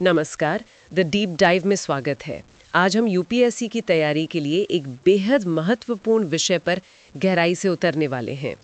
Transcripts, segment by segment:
नमस्कार। The deep dive में स्वागत है। आज हम यूपीएससी की तैयारी के लिए एक बेहद महत्वपूर्ण विषय पर गहराई से उतरने वाले हैं।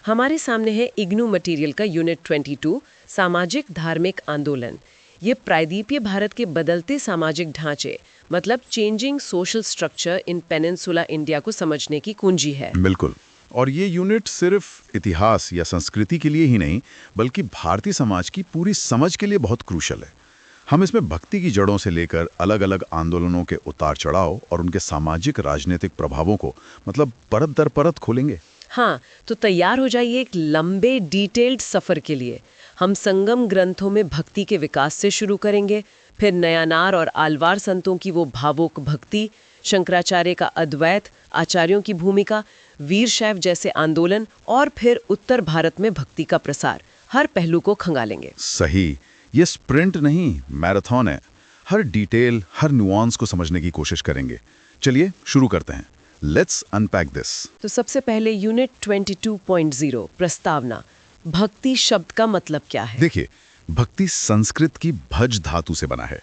हमारे सामने है इग्नू मटेरियल का यूनिट 22 सामाजिक धार्मिक आंदोलन। ये प्रायद्वीपीय भारत के बदलते सामाजिक ढांचे मतलब changing social structure in peninsula India को समझने की कुंजी है। बिल्कुल। और ये यूनिट सिर्फ इतिहास या संस्कृति के लिए ही नहीं बल्कि भारतीय समाज की पूरी समझ के लिए बहुत क्रूशल है। हम इसमें भक्ति की जड़ों से लेकर अलग अलग आंदोलनों के उतार चढ़ाव और उनके सामाजिक राजनीतिक प्रभावों को मतलब परत दर परत खोलेंगे। हाँ, तो तैयार हो जाइए एक लंबे डिटेल्ड सफर के लिए। हम संगम ग्रंथों में भक्ति के विकास से शुरू करेंगे, फिर नयानार और आलवार संतों की वो भावुक भक्ति, शंकराचार्य का अद्वैत, आचार्यों की भूमिका, वीर शैव जैसे आंदोलन और फिर उत्तर भारत में भक्ति का प्रसार। हर पहलू को खंगालेंगे। सही। ये स्प्रिंट नहीं, मैराथन है। हर डिटेल, हर नुआंस को समझने की कोशिश करेंगे। चलिए शुरू करते हैं। Let's unpack this. तो सबसे पहले यूनिट 22.0 प्रस्तावना। भक्ति शब्द का मतलब क्या है? देखिए, भक्ति संस्कृत की भज धातु से बना है।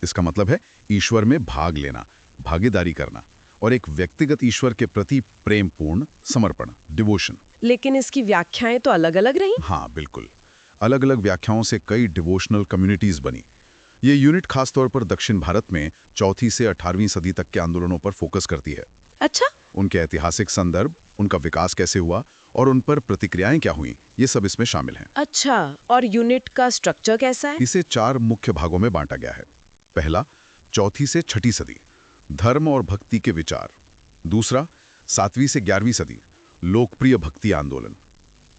इसका मतलब है ईश्वर में भाग लेना, भागीदारी करना और एक व्यक्तिगत ईश्वर के प्रति प्रेमपूर्ण समर्पण, डिवोशन। लेकिन इसकी व्याख्याएं तो अलग अलग रही। हाँ बिल्कुल, अलग अलग व्याख्याओं से कई डिवोशनल कम्युनिटीज बनी। ये यूनिट खासतौर पर दक्षिण भारत में 4वीं से 18वीं सदी तक के आंदोलनों पर फोकस करती है। अच्छा। उनके ऐतिहासिक संदर्भ, उनका विकास कैसे हुआ और उन पर प्रतिक्रियाएं क्या हुई, ये सब इसमें शामिल हैं। अच्छा, और यूनिट का स्ट्रक्चर कैसा है? इसे 4 मुख्य भागों में बांटा गया है। पहला, 4वीं से 6वीं सदी, धर्म और भक्ति के विचार। दूसरा, 7वीं से 11वीं सदी, लोकप्रिय भक्ति आंदोलन।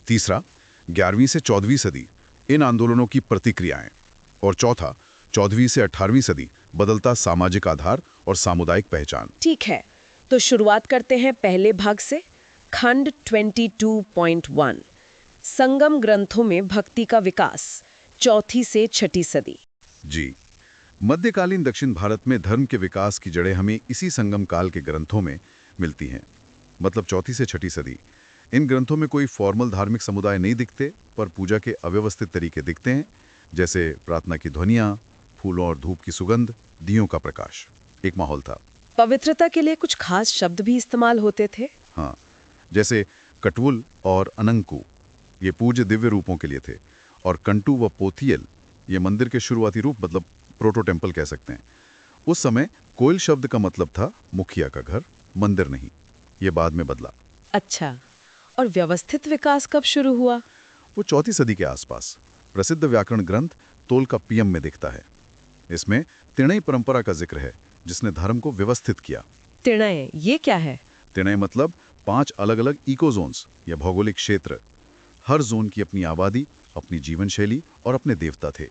तीसरा, 11वीं से 14वीं सदी, इन आंदोलनों की प्रतिक्रियाएं। और चौथा, 14वीं से 18वीं सदी, बदलता सामाजिक आधार और सामुदायिक पहचान। ठीक है, तो शुरुआत करते हैं पहले भाग से। खंड 22.1 संगम ग्रंथों में भक्ति का विकास, 4वीं से 6वीं सदी। जी, मध्यकालीन दक्षिण भारत में धर्म के विकास की जड़ें हमें इसी संगम काल के ग्रंथों में मिलती हैं, मतलब 4वीं से 6वीं सदी। इन ग्रंथों में कोई फॉर्मल धार्मिक समुदाय नहीं दिखते, पर पूजा के अव्यवस्थित तरीके दिखते हैं, जैसे प्रार्थना की ध्वनियाँ, फूलों और धूप की सुगंध, दियों का प्रकाश। एक माहौल था। पवित्रता के लिए कुछ खास शब्द भी इस्तेमाल होते थे। हाँ, जैसे कटवुल और अनंकु, ये पूज्य दिव्य रूपों के लिए थे, और कंटू व पोथियल, ये मंदिर के शुरुआती रूप मतलब प्रोटो टेम्पल कह सकते हैं। उस समय कोयल शब्द का मतलब था मुखिया का घर, मंदिर नहीं। ये बाद में बदला। अच्छा, और व्यवस्थित विकास कब शुरू हुआ? वो 4वीं सदी के आसपास। प्रसिद्ध व्याकरण ग्रंथ तोलकाप्पियम में दिखता है। इसमें तिणय परंपरा का जिक्र है, जिसने धर्म को व्यवस्थित किया। तिणय, ये क्या है? तिणय मतलब 5 अलग अलग इकोजोन्स या भौगोलिक क्षेत्र। हर जोन की अपनी आबादी, अपनी जीवन शैली और अपने देवता थे।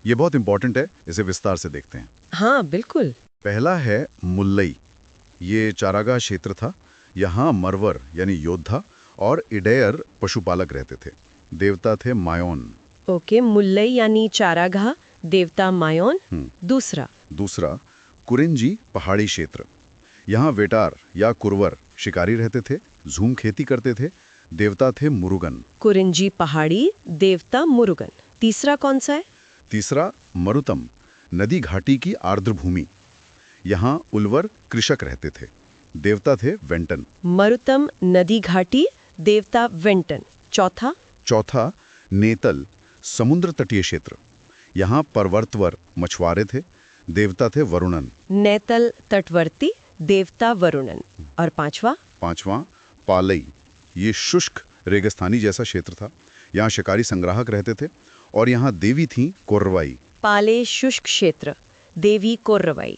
ये बहुत इंपॉर्टेंट है, इसे विस्तार से देखते हैं। हाँ बिल्कुल। पहला है मुल्लई। ये चारागाह क्षेत्र था। यहाँ मरवर यानी योद्धा और इडेयर पशुपालक रहते थे। देवता थे मायोन। ओके, मुल्लई यानी चारागाह, देवता मायोन। दूसरा कुरिंजी पहाड़ी क्षेत्र। यहाँ वेटार या कुरवर शिकारी रहते थे, झूम खेती करते थे। देवता थे मुरुगन। कुरिंजी पहाड़ी, देवता मुरुगन। तीसरा कौन सा है? तीसरा मरुतम, नदी घाटी की आर्द्र भूमि। यहाँ उल्वर कृषक रहते थे। देवता थे वेंटन। मरुतम, नदी घाटी, देवता वेंटन। चौथा नेतल, समुद्र तटीय क्षेत्र। यहाँ पर्वतवर मछुआरे थे। देवता थे वरुणन। नेतल तटवर्ती, देवता वरुणन। और पांचवा पालई, ये शुष्क रेगिस्तानी जैसा क्षेत्र था। यहाँ शिकारी संग्राहक रहते थे और यहाँ देवी थी कोर्रवाई। पाले शुष्क क्षेत्र, देवी कोर्रवाई।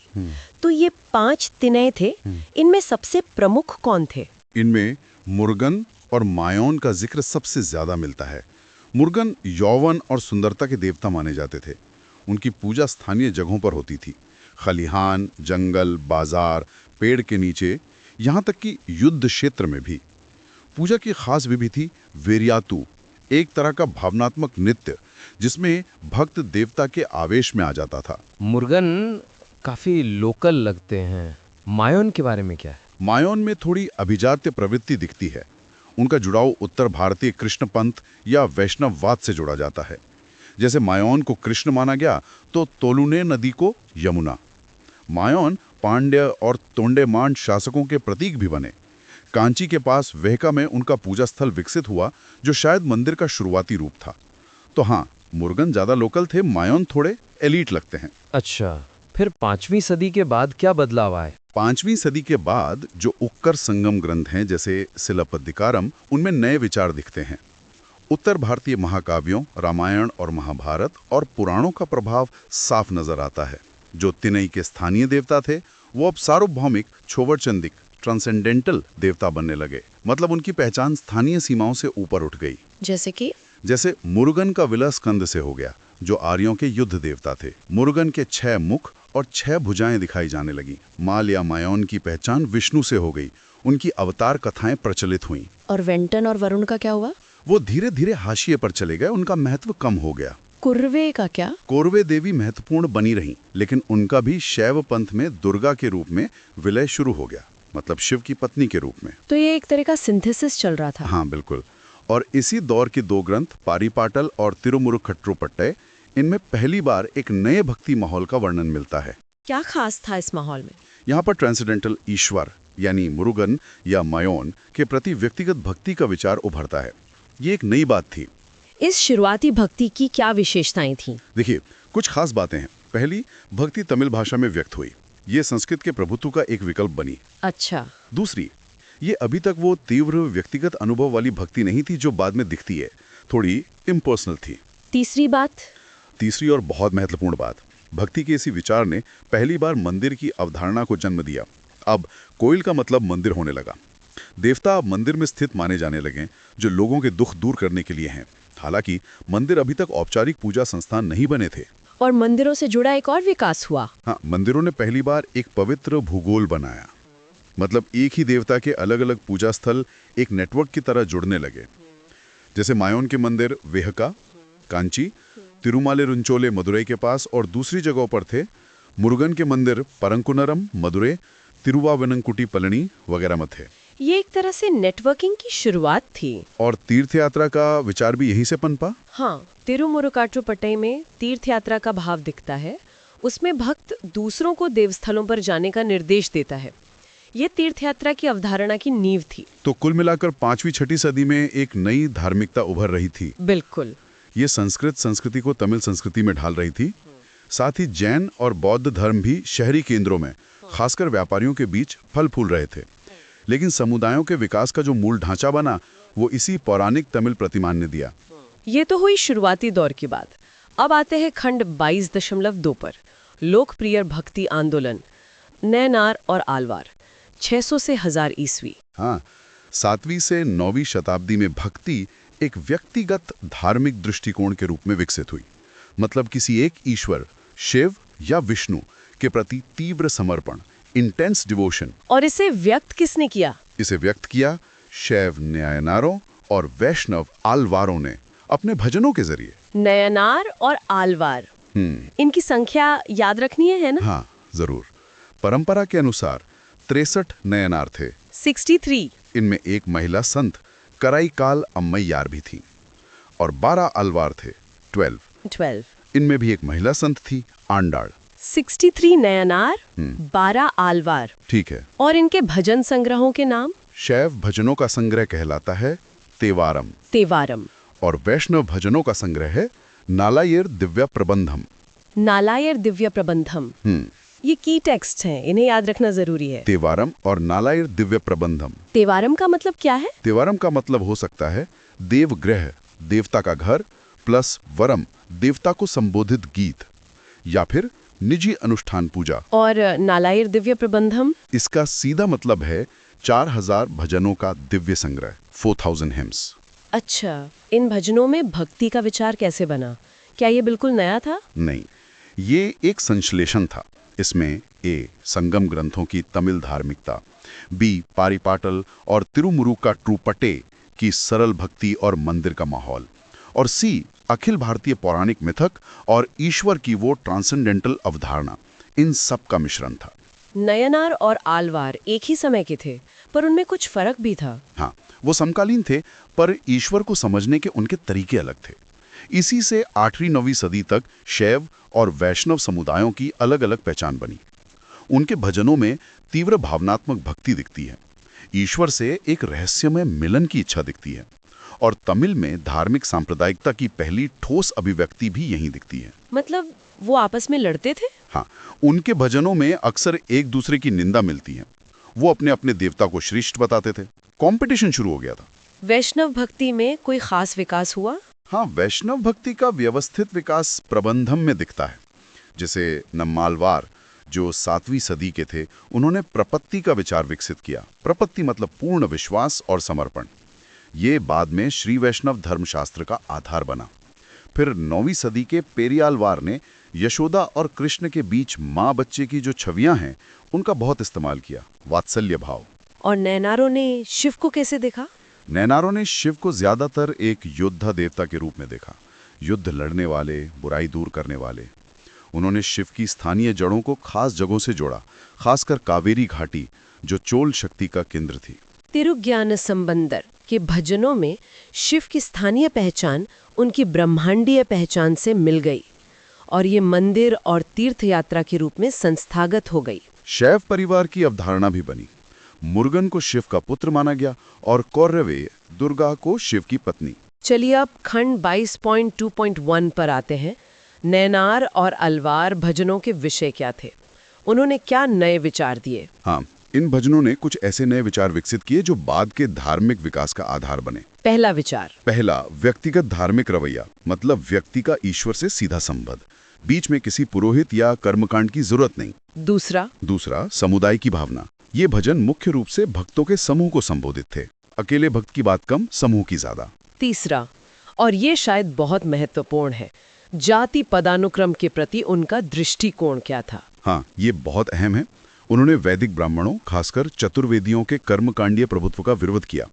तो ये 5 तिनय थे। इनमें सबसे प्रमुख कौन थे? इनमें मुर्गन और मायोन का जिक्र सबसे ज्यादा मिलता है। मुर्गन यौवन और सुंदरता के देवता माने जाते थे। उनकी पूजा स्थानीय जगहों पर होती थी, खलिहान, जंगल, बाजार, पेड़ के नीचे, यहाँ तक कि युद्ध क्षेत्र में भी। पूजा की खास विधि थी वेरियातु, एक तरह का भावनात्मक नृत्य जिसमें भक्त देवता के आवेश में आ जाता था। मुर्गन काफी लोकल लगते हैं। मायोन के बारे में क्या है? मायोन में थोड़ी अभिजात्य प्रवृत्ति दिखती है। उनका जुड़ाव उत्तर भारतीय कृष्ण पंथ या वैष्णववाद से जोड़ा जाता है। जैसे मायोन को कृष्ण माना गया तो तोलुने नदी को यमुना। मायोन पांड्य और तोंडेमान शासकों के प्रतीक भी बने। कांची के पास वेहका में उनका पूजा स्थल विकसित हुआ, जो शायद मंदिर का शुरुआती रूप था। तो हाँ, मुरुगन ज्यादा लोकल थे, मायोन थोड़े एलीट लगते हैं। अच्छा, फिर 5वीं सदी के बाद क्या बदलाव आए? 5वीं सदी के बाद जो उक्कर संगम ग्रंथ हैं जैसे सिलप्पदिकारम, उनमें नए विचार दिखते हैं। उत्तर भारतीय महाकाव्यों, रामायण और महाभारत और पुराणों का प्रभाव साफ नजर आता है। जो तिनई के स्थानीय देवता थे वो अब सार्वभौमिक, छोवरचंदिक, ट्रांसेंडेंटल देवता बनने लगे। मतलब उनकी पहचान स्थानीय सीमाओं से ऊपर उठ गई। जैसे मुरुगन का विलय स्कंद से हो गया, जो आर्यों के युद्ध देवता थे। मुरुगन के 6 मुख और 6 भुजाएं दिखाई जाने लगी। माल या मायोन की पहचान विष्णु से हो गई। उनकी अवतार कथाएं प्रचलित हुईं। और वेंटन और वरुण का क्या हुआ? वो धीरे धीरे हाशिए पर चले गए, उनका महत्व कम हो गया। कुर्वे का क्या? कोरवे देवी महत्वपूर्ण बनी रहीं, लेकिन उनका भी शैव पंथ में दुर्गा के रूप में विलय शुरू हो गया, मतलब शिव की पत्नी के रूप में। तो ये एक तरह का सिंथेसिस चल रहा था। हाँ बिल्कुल। और इसी दौर के 2 ग्रंथ पारीपाटल और तिरुमुरुखट्टुपट्टै, इनमें पहली बार एक नए भक्ति माहौल का वर्णन मिलता है। क्या खास था इस माहौल में? यहाँ पर ट्रांसेंडेंटल ईश्वर यानी मुरुगन या मायोन के प्रति व्यक्तिगत भक्ति का विचार उभरता है। ये एक नई बात थी। इस शुरुआती भक्ति की क्या विशेषताएं थीं? देखिए, कुछ खास बातें हैं। पहली, भक्ति तमिल भाषा में व्यक्त हुई। ये संस्कृत के प्रभुत्व का एक विकल्प बनी। अच्छा। दूसरी, ये अभी तक वो तीव्र व्यक्तिगत अनुभव वाली भक्ति नहीं थी जो बाद में दिखती है, थोड़ी इम्पर्सनल थी। तीसरी और बहुत महत्वपूर्ण बात, भक्ति के इसी विचार ने पहली बार मंदिर की अवधारणा को जन्म दिया। अब कोइल का मतलब मंदिर होने लगा। देवता अब मंदिर में स्थित माने जाने लगे, जो लोगों के दुख दूर करने के लिए हैं। हालांकि मंदिर अभी तक औपचारिक पूजा संस्थान नहीं बने थे। और मंदिरों से जुड़ा एक और विकास हुआ। हाँ, मंदिरों ने पहली बार एक पवित्र भूगोल बनाया। मतलब एक ही देवता के अलग अलग पूजा स्थल एक नेटवर्क की तरह जुड़ने लगे। जैसे मायोन के मंदिर वेहका, कांची, तिरुमालेरुंचोले मदुरई के पास और दूसरी जगहों पर थे। मुरुगन के मंदिर परंकुनरम, मदुरै, तिरुवावनंकुटी पलनी वगैरह में थे। ये एक तरह से नेटवर्किंग की शुरुआत थी। और तीर्थ यात्रा का विचार भी यहीं से पनपा। हाँ, तिरुमुरुकाट्टुपट्टई में तीर्थ यात्रा का भाव दिखता है। उसमें भक्त दूसरों को देवस्थलों पर जाने का निर्देश देता है। ये तीर्थ यात्रा की अवधारणा की नींव थी। तो कुल मिलाकर 5वीं-6वीं सदी में एक नई धार्मिकता उभर रही थी। बिल्कुल। ये संस्कृत संस्कृति को तमिल संस्कृति में ढाल रही थी। साथ ही जैन और बौद्ध धर्म भी शहरी केंद्रों में, खासकर व्यापारियों के बीच फल फूल रहे थे। लेकिन समुदायों के विकास का जो मूल ढांचा बना, वो इसी पौराणिक तमिल प्रतिमान ने दिया। ये तो हुई शुरुआती दौर की बात। अब आते हैं खंड 22.2 पर, लोकप्रिय भक्ति आंदोलन नयनार और आलवार, 600 से 1000 ईस्वी। हाँ, 7वीं से 9वीं शताब्दी में भक्ति एक व्यक्तिगत धार्मिक दृष्टिकोण के रूप में विकसित हुई। मतलब किसी एक ईश्वर, शिव या विष्णु के प्रति तीव्र समर्पण, इंटेंस डिवोशन। और इसे व्यक्त किसने किया? इसे व्यक्त किया शैव नयनारों और वैष्णव आलवारों ने अपने भजनों के जरिए। नयनार और आलवार, इनकी संख्या याद रखनी है ना? हाँ जरूर। परंपरा के अनुसार 63 नयनार थे। 63। इनमें एक महिला संत कराईकाल अम्मैयार भी थी और 12 आलवार थे, 12। इनमें भी एक महिला संत थी, आंडाल। 63 नयनार, 12 आलवार। ठीक है। और इनके भजन संग्रहों के नाम? शैव भजनों का संग्रह कहलाता है तेवारम। और वैष्णव भजनों का संग्रह है नालायर दिव्य प्रबंधम। ये की टेक्स्ट हैं, इन्हें याद रखना जरूरी है। तेवारम और नालायर दिव्य प्रबंधम। तेवारम का मतलब क्या है? तेवारम का मतलब हो सकता है देवग्रह, देवता का घर, प्लस वरम, देवता को संबोधित गीत, या फिर निजी अनुष्ठान पूजा। और नालायर दिव्य प्रबंधम? इसका सीधा मतलब है 4000 भजनों का दिव्य संग्रह, 4000 हिम्स। अच्छा, इन भजनों में भक्ति का विचार कैसे बना? क्या ये बिल्कुल नया था? नहीं, ये एक संश्लेषण था। इसमें ए, संगम ग्रंथों की तमिल धार्मिकता, बी, पारीपाटल और तिरुमुरुकाट्टुपट्टै की सरल भक्ति और मंदिर का माहौल, और सी, अखिल भारतीय पौराणिक मिथक और ईश्वर की वो ट्रांसेंडेंटल अवधारणा, इन सब का मिश्रण था। नयनार और आलवार एक ही समय के थे, पर उनमें कुछ फर्क भी था। हाँ, वो समकालीन थे, पर ईश्वर को समझने के उनके तरीके अलग थे। इसी से 8वीं-9वीं सदी तक शैव और वैष्णव समुदायों की अलग अलग पहचान बनी। उनके भजनों में तीव्र भावनात्मक भक्ति दिखती है, ईश्वर से एक रहस्यमय मिलन की इच्छा दिखती है, और तमिल में धार्मिक सांप्रदायिकता की पहली ठोस अभिव्यक्ति भी यहीं दिखती है। मतलब वो आपस में लड़ते थे? हाँ, उनके भजनों में अक्सर एक दूसरे की निंदा मिलती है। वो अपने अपने देवता को श्रेष्ठ बताते थे। कंपटीशन शुरू हो गया था। वैष्णव भक्ति में कोई खास विकास हुआ? हाँ, वैष्णव भक्ति का व्यवस्थित विकास प्रबंधम में दिखता है। जैसे नम्मालवार, जो 7वीं सदी के थे, उन्होंने प्रपत्ति का विचार विकसित किया। प्रपत्ति मतलब पूर्ण विश्वास और समर्पण। ये बाद में श्री वैष्णव धर्मशास्त्र का आधार बना। फिर 9वीं सदी के पेरियालवार ने यशोदा और कृष्ण के बीच माँ बच्चे की जो छवियां हैं, उनका बहुत इस्तेमाल किया, वात्सल्य भाव। और नैनारों ने शिव को कैसे देखा? नैनारों ने शिव को ज्यादातर एक योद्धा देवता के रूप में देखा, युद्ध लड़ने वाले, बुराई दूर करने वाले। उन्होंने शिव की स्थानीय जड़ों को खास जगहों से जोड़ा, खासकर कावेरी घाटी, जो चोल शक्ति का केंद्र थी। तिरुज्ञान संबंदर के भजनों में शिव की स्थानीय पहचान उनकी ब्रह्मांडीय पहचान से मिल गई और ये मंदिर और तीर्थ यात्रा के रूप में संस्थागत हो गई। शैव परिवार की अवधारणा भी बनी। मुर्गन को शिव का पुत्र माना गया और कौरवे दुर्गा को शिव की पत्नी। चलिए अब खंड 22.2.1 पर आते हैं। नैनार और अलवार भजनों के विषय क्या थे? उन्होंने क्या नए विचार दिए? हाँ, इन भजनों ने कुछ ऐसे नए विचार विकसित किए जो बाद के धार्मिक विकास का आधार बने। पहला विचार। पहला, व्यक्तिगत धार्मिक रवैया, मतलब व्यक्ति का ईश्वर से सीधा संबंध। बीच में किसी पुरोहित या कर्मकांड की जरूरत नहीं। दूसरा, समुदाय की भावना। ये भजन मुख्य रूप से भक्तों के समूह को संबोधित थे। अकेले भक्त की बात कम, समूह की ज्यादा। तीसरा, और ये शायद बहुत महत्वपूर्ण है, जाति पदानुक्रम के प्रति उनका दृष्टिकोण क्या था? हाँ, ये बहुत अहम है। उन्होंने वैदिक ब्राह्मणों, खासकर चतुर्वेदियों के कर्मकांडीय प्रभुत्व का विरोध किया।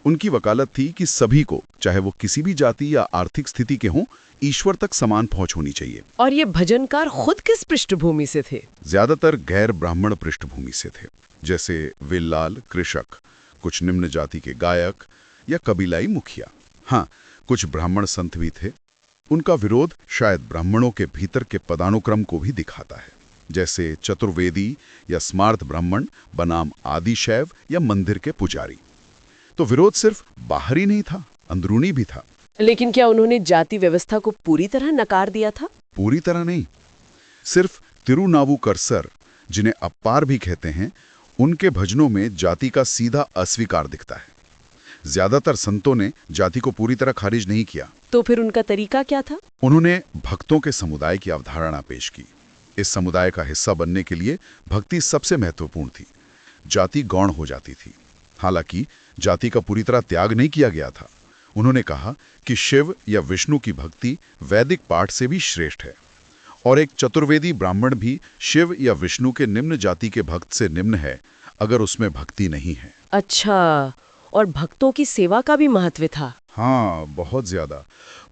उनकी वकालत थी कि सभी को, चाहे वो किसी भी जाति या आर्थिक स्थिति के हों, ईश्वर तक समान पहुंच होनी चाहिए। और ये भजनकार खुद किस पृष्ठभूमि से थे? ज्यादातर गैर ब्राह्मण पृष्ठभूमि से थे, जैसे विल्लाल, कृषक, कुछ निम्न जाति के गायक या कबीलाई मुखिया। हाँ, कुछ ब्राह्मण संत भी थे। उनका विरोध शायद ब्राह्मणों के भीतर के पदानुक्रम को भी दिखाता है, जैसे चतुर्वेदी या स्मार्त ब्राह्मण बनाम आदिशैव या मंदिर के पुजारी। तो विरोध सिर्फ बाहरी नहीं था, अंदरूनी भी था। लेकिन क्या उन्होंने जाति व्यवस्था को पूरी तरह नकार दिया था? पूरी तरह नहीं। सिर्फ तिरुनावुकरसर, जिन्हें अप्पार भी कहते हैं, उनके भजनों में जाति का सीधा अस्वीकार दिखता है। ज्यादातर संतों ने जाति को पूरी तरह खारिज नहीं किया। तो फिर उनका तरीका क्या था? उन्होंने भक्तों के समुदाय की अवधारणा पेश की। इस समुदाय का हिस्सा बनने के लिए भक्ति सबसे महत्वपूर्ण थी। जाति गौण हो जाती थी। हालांकि जाति का पूरी तरह त्याग नहीं किया गया था। उन्होंने कहा कि शिव या विष्णु की भक्ति वैदिक पाठ से भी श्रेष्ठ है, और एक चतुर्वेदी ब्राह्मण भी शिव या विष्णु के निम्न जाति के भक्त से निम्न है अगर उसमें भक्ति नहीं है। अच्छा, और भक्तों की सेवा का भी महत्व था? हाँ, बहुत ज्यादा।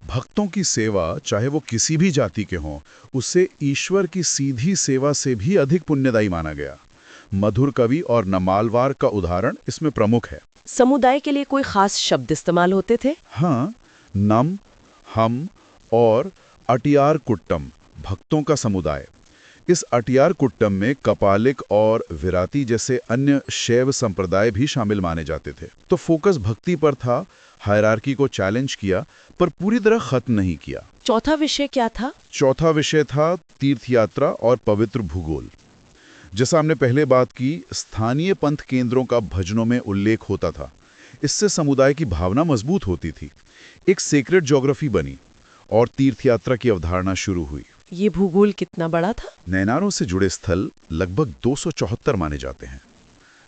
भक्तों की सेवा, चाहे वो किसी भी जाति के हों, उससे ईश्वर की सीधी सेवा से भी अधिक पुण्यदायी माना गया। मधुर कवि और नमालवार का उदाहरण इसमें प्रमुख है। समुदाय के लिए कोई खास शब्द इस्तेमाल होते थे? हाँ, नम, हम और अटियार कुट्टम, भक्तों का समुदाय। इस अटियार कुट्टम में कपालिक और विराती जैसे अन्य शैव संप्रदाय भी शामिल माने जाते थे। तो फोकस भक्ति पर था, हायरार्की को चैलेंज किया, पर पूरी तरह खत्म नहीं किया। चौथा विषय क्या था? चौथा विषय था तीर्थयात्रा और पवित्र भूगोल। जैसा हमने पहले बात की, स्थानीय पंथ केंद्रों का भजनों में उल्लेख होता था। इससे समुदाय की भावना मजबूत होती थी। एक सेक्रेट ज्योग्राफी बनी और तीर्थयात्रा की अवधारणा शुरू हुई। ये भूगोल कितना बड़ा था? नैनारों से जुड़े स्थल लगभग 274 माने जाते हैं।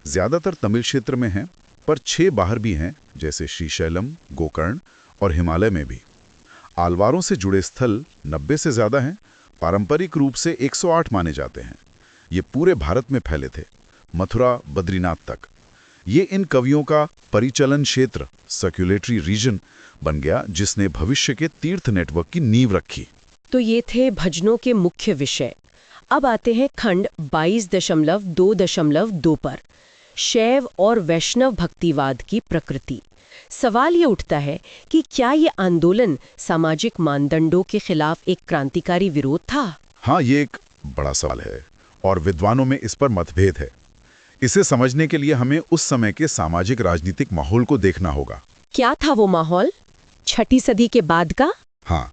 ज्यादातर तमिल क्षेत्र में हैं, पर 6 बाहर भी हैं, जैसे श्रीशैलम, गोकर्ण और हिमालय में भी। आलवारों से जुड़े स्थल 90 से ज्यादा हैं। पारंपरिक रूप से 108 माने जाते हैं। ये पूरे भारत में फैले थे, मथुरा, बद्रीनाथ तक। ये इन कवियों का परिचलन क्षेत्र, सर्कुलेटरी रीजन बन गया, जिसने भविष्य के तीर्थ नेटवर्क की नींव रखी। तो ये थे भजनों के मुख्य विषय। अब आते हैं खंड 22.2.2 पर, शैव और वैष्णव भक्तिवाद की प्रकृति। सवाल ये उठता है कि क्या ये आंदोलन सामाजिक मानदंडों के खिलाफ एक क्रांतिकारी विरोध था? हाँ, ये एक बड़ा सवाल है और विद्वानों में इस पर मतभेद है। इसे समझने के लिए हमें उस समय के सामाजिक राजनीतिक माहौल को देखना होगा। क्या था वो माहौल? छठी सदी के बाद का? हाँ,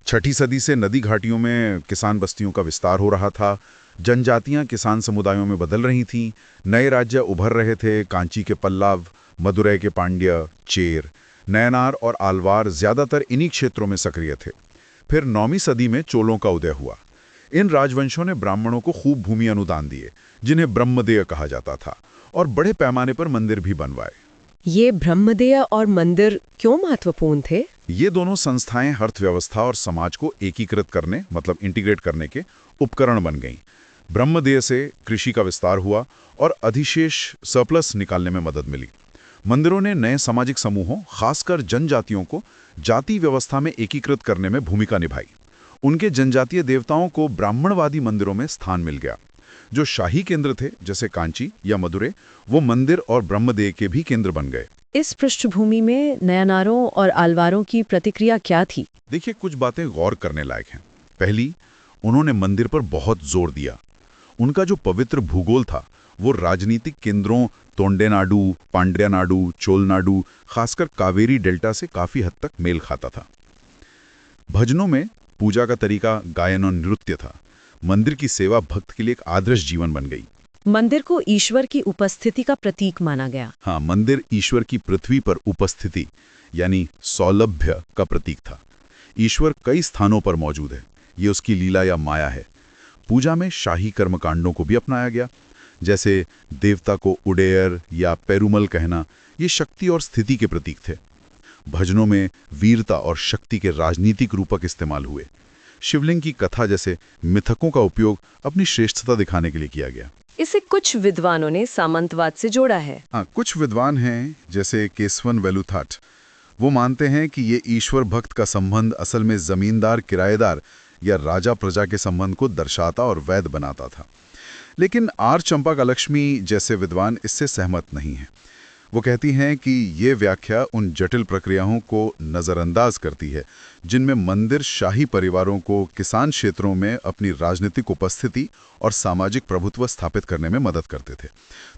छठी सदी से नदी घाटियों में किसान बस्तियों का विस्तार हो रहा था। जनजातियां किसान समुदायों में बदल रही थीं। नए राज्य उभर रहे थे। कांची के पल्लव, मदुरै के पांड्य, चेर, नयनार और आलवार ज्यादातर इन्हीं क्षेत्रों में सक्रिय थे। फिर 9वीं सदी में चोलों का उदय हुआ। इन राजवंशों ने ब्राह्मणों को खूब भूमि अनुदान दिए, जिन्हें ब्रह्मदेय कहा जाता था, और बड़े पैमाने पर मंदिर भी बनवाए। ये ब्रह्मदेय और मंदिर क्यों महत्वपूर्ण थे? ये दोनों संस्थाएं अर्थव्यवस्था और समाज को एकीकृत करने, मतलब इंटीग्रेट करने के उपकरण बन गईं। ब्रह्मदेय से कृषि का विस्तार हुआ और अधिशेष सरप्लस निकालने में मदद मिली। मंदिरों ने नए सामाजिक समूहों, खासकर जनजातियों को जाति व्यवस्था में एकीकृत करने में भूमिका निभाई। उनके जनजातीय देवताओं को ब्राह्मणवादी मंदिरों में स्थान मिल गया। जो शाही केंद्र थे, जैसे कांची या मदुरै, वो मंदिर और ब्रह्मदेय के भी केंद्र बन गए। इस पृष्ठभूमि में नयनारों और आलवारों की प्रतिक्रिया क्या थी? देखिए, कुछ बातें गौर करने लायक हैं। पहली, उन्होंने मंदिर पर बहुत जोर दिया। उनका जो पवित्र भूगोल था, वो राजनीतिक केंद्रों तोंडेनाडु, पांड्यानाडु, चोलनाडु, खासकर कावेरी डेल्टा से काफी हद तक मेल खाता था। भजनों में पूजा का तरीका गायन और नृत्य था। मंदिर की सेवा भक्त के लिए एक आदर्श जीवन बन गई। मंदिर को ईश्वर की उपस्थिति का प्रतीक माना गया। हाँ, मंदिर ईश्वर की पृथ्वी पर उपस्थिति यानी सौलभ्य का प्रतीक था। ईश्वर कई स्थानों पर मौजूद है, ये उसकी लीला या माया है। पूजा में शाही कर्मकांडों को भी अपनाया गया, जैसे देवता को उडेयर या पेरुमल कहना, ये शक्ति और स्थिति के प्रतीक थे। भजनों में वीरता और शक्ति के राजनीतिक रूपक इस्तेमाल हुए। शिवलिंग की कथा जैसे मिथकों का उपयोग अपनी श्रेष्ठता दिखाने के लिए किया गया। इसे कुछ विद्वानों ने सामंतवाद से जोड़ा है। हाँ, कुछ विद्वान हैं जैसे केसवन वेलुथाट, वो मानते हैं कि ये ईश्वर भक्त का संबंध असल में जमींदार किराएदार या राजा प्रजा के संबंध को दर्शाता और वैध बनाता था। लेकिन आर चंपाकालक्ष्मी जैसे विद्वान इससे सहमत नहीं हैं। वो कहती हैं कि ये व्याख्या उन जटिल प्रक्रियाओं को नज़रअंदाज करती है जिनमें मंदिर शाही परिवारों को किसान क्षेत्रों में अपनी राजनीतिक उपस्थिति और सामाजिक प्रभुत्व स्थापित करने में मदद करते थे।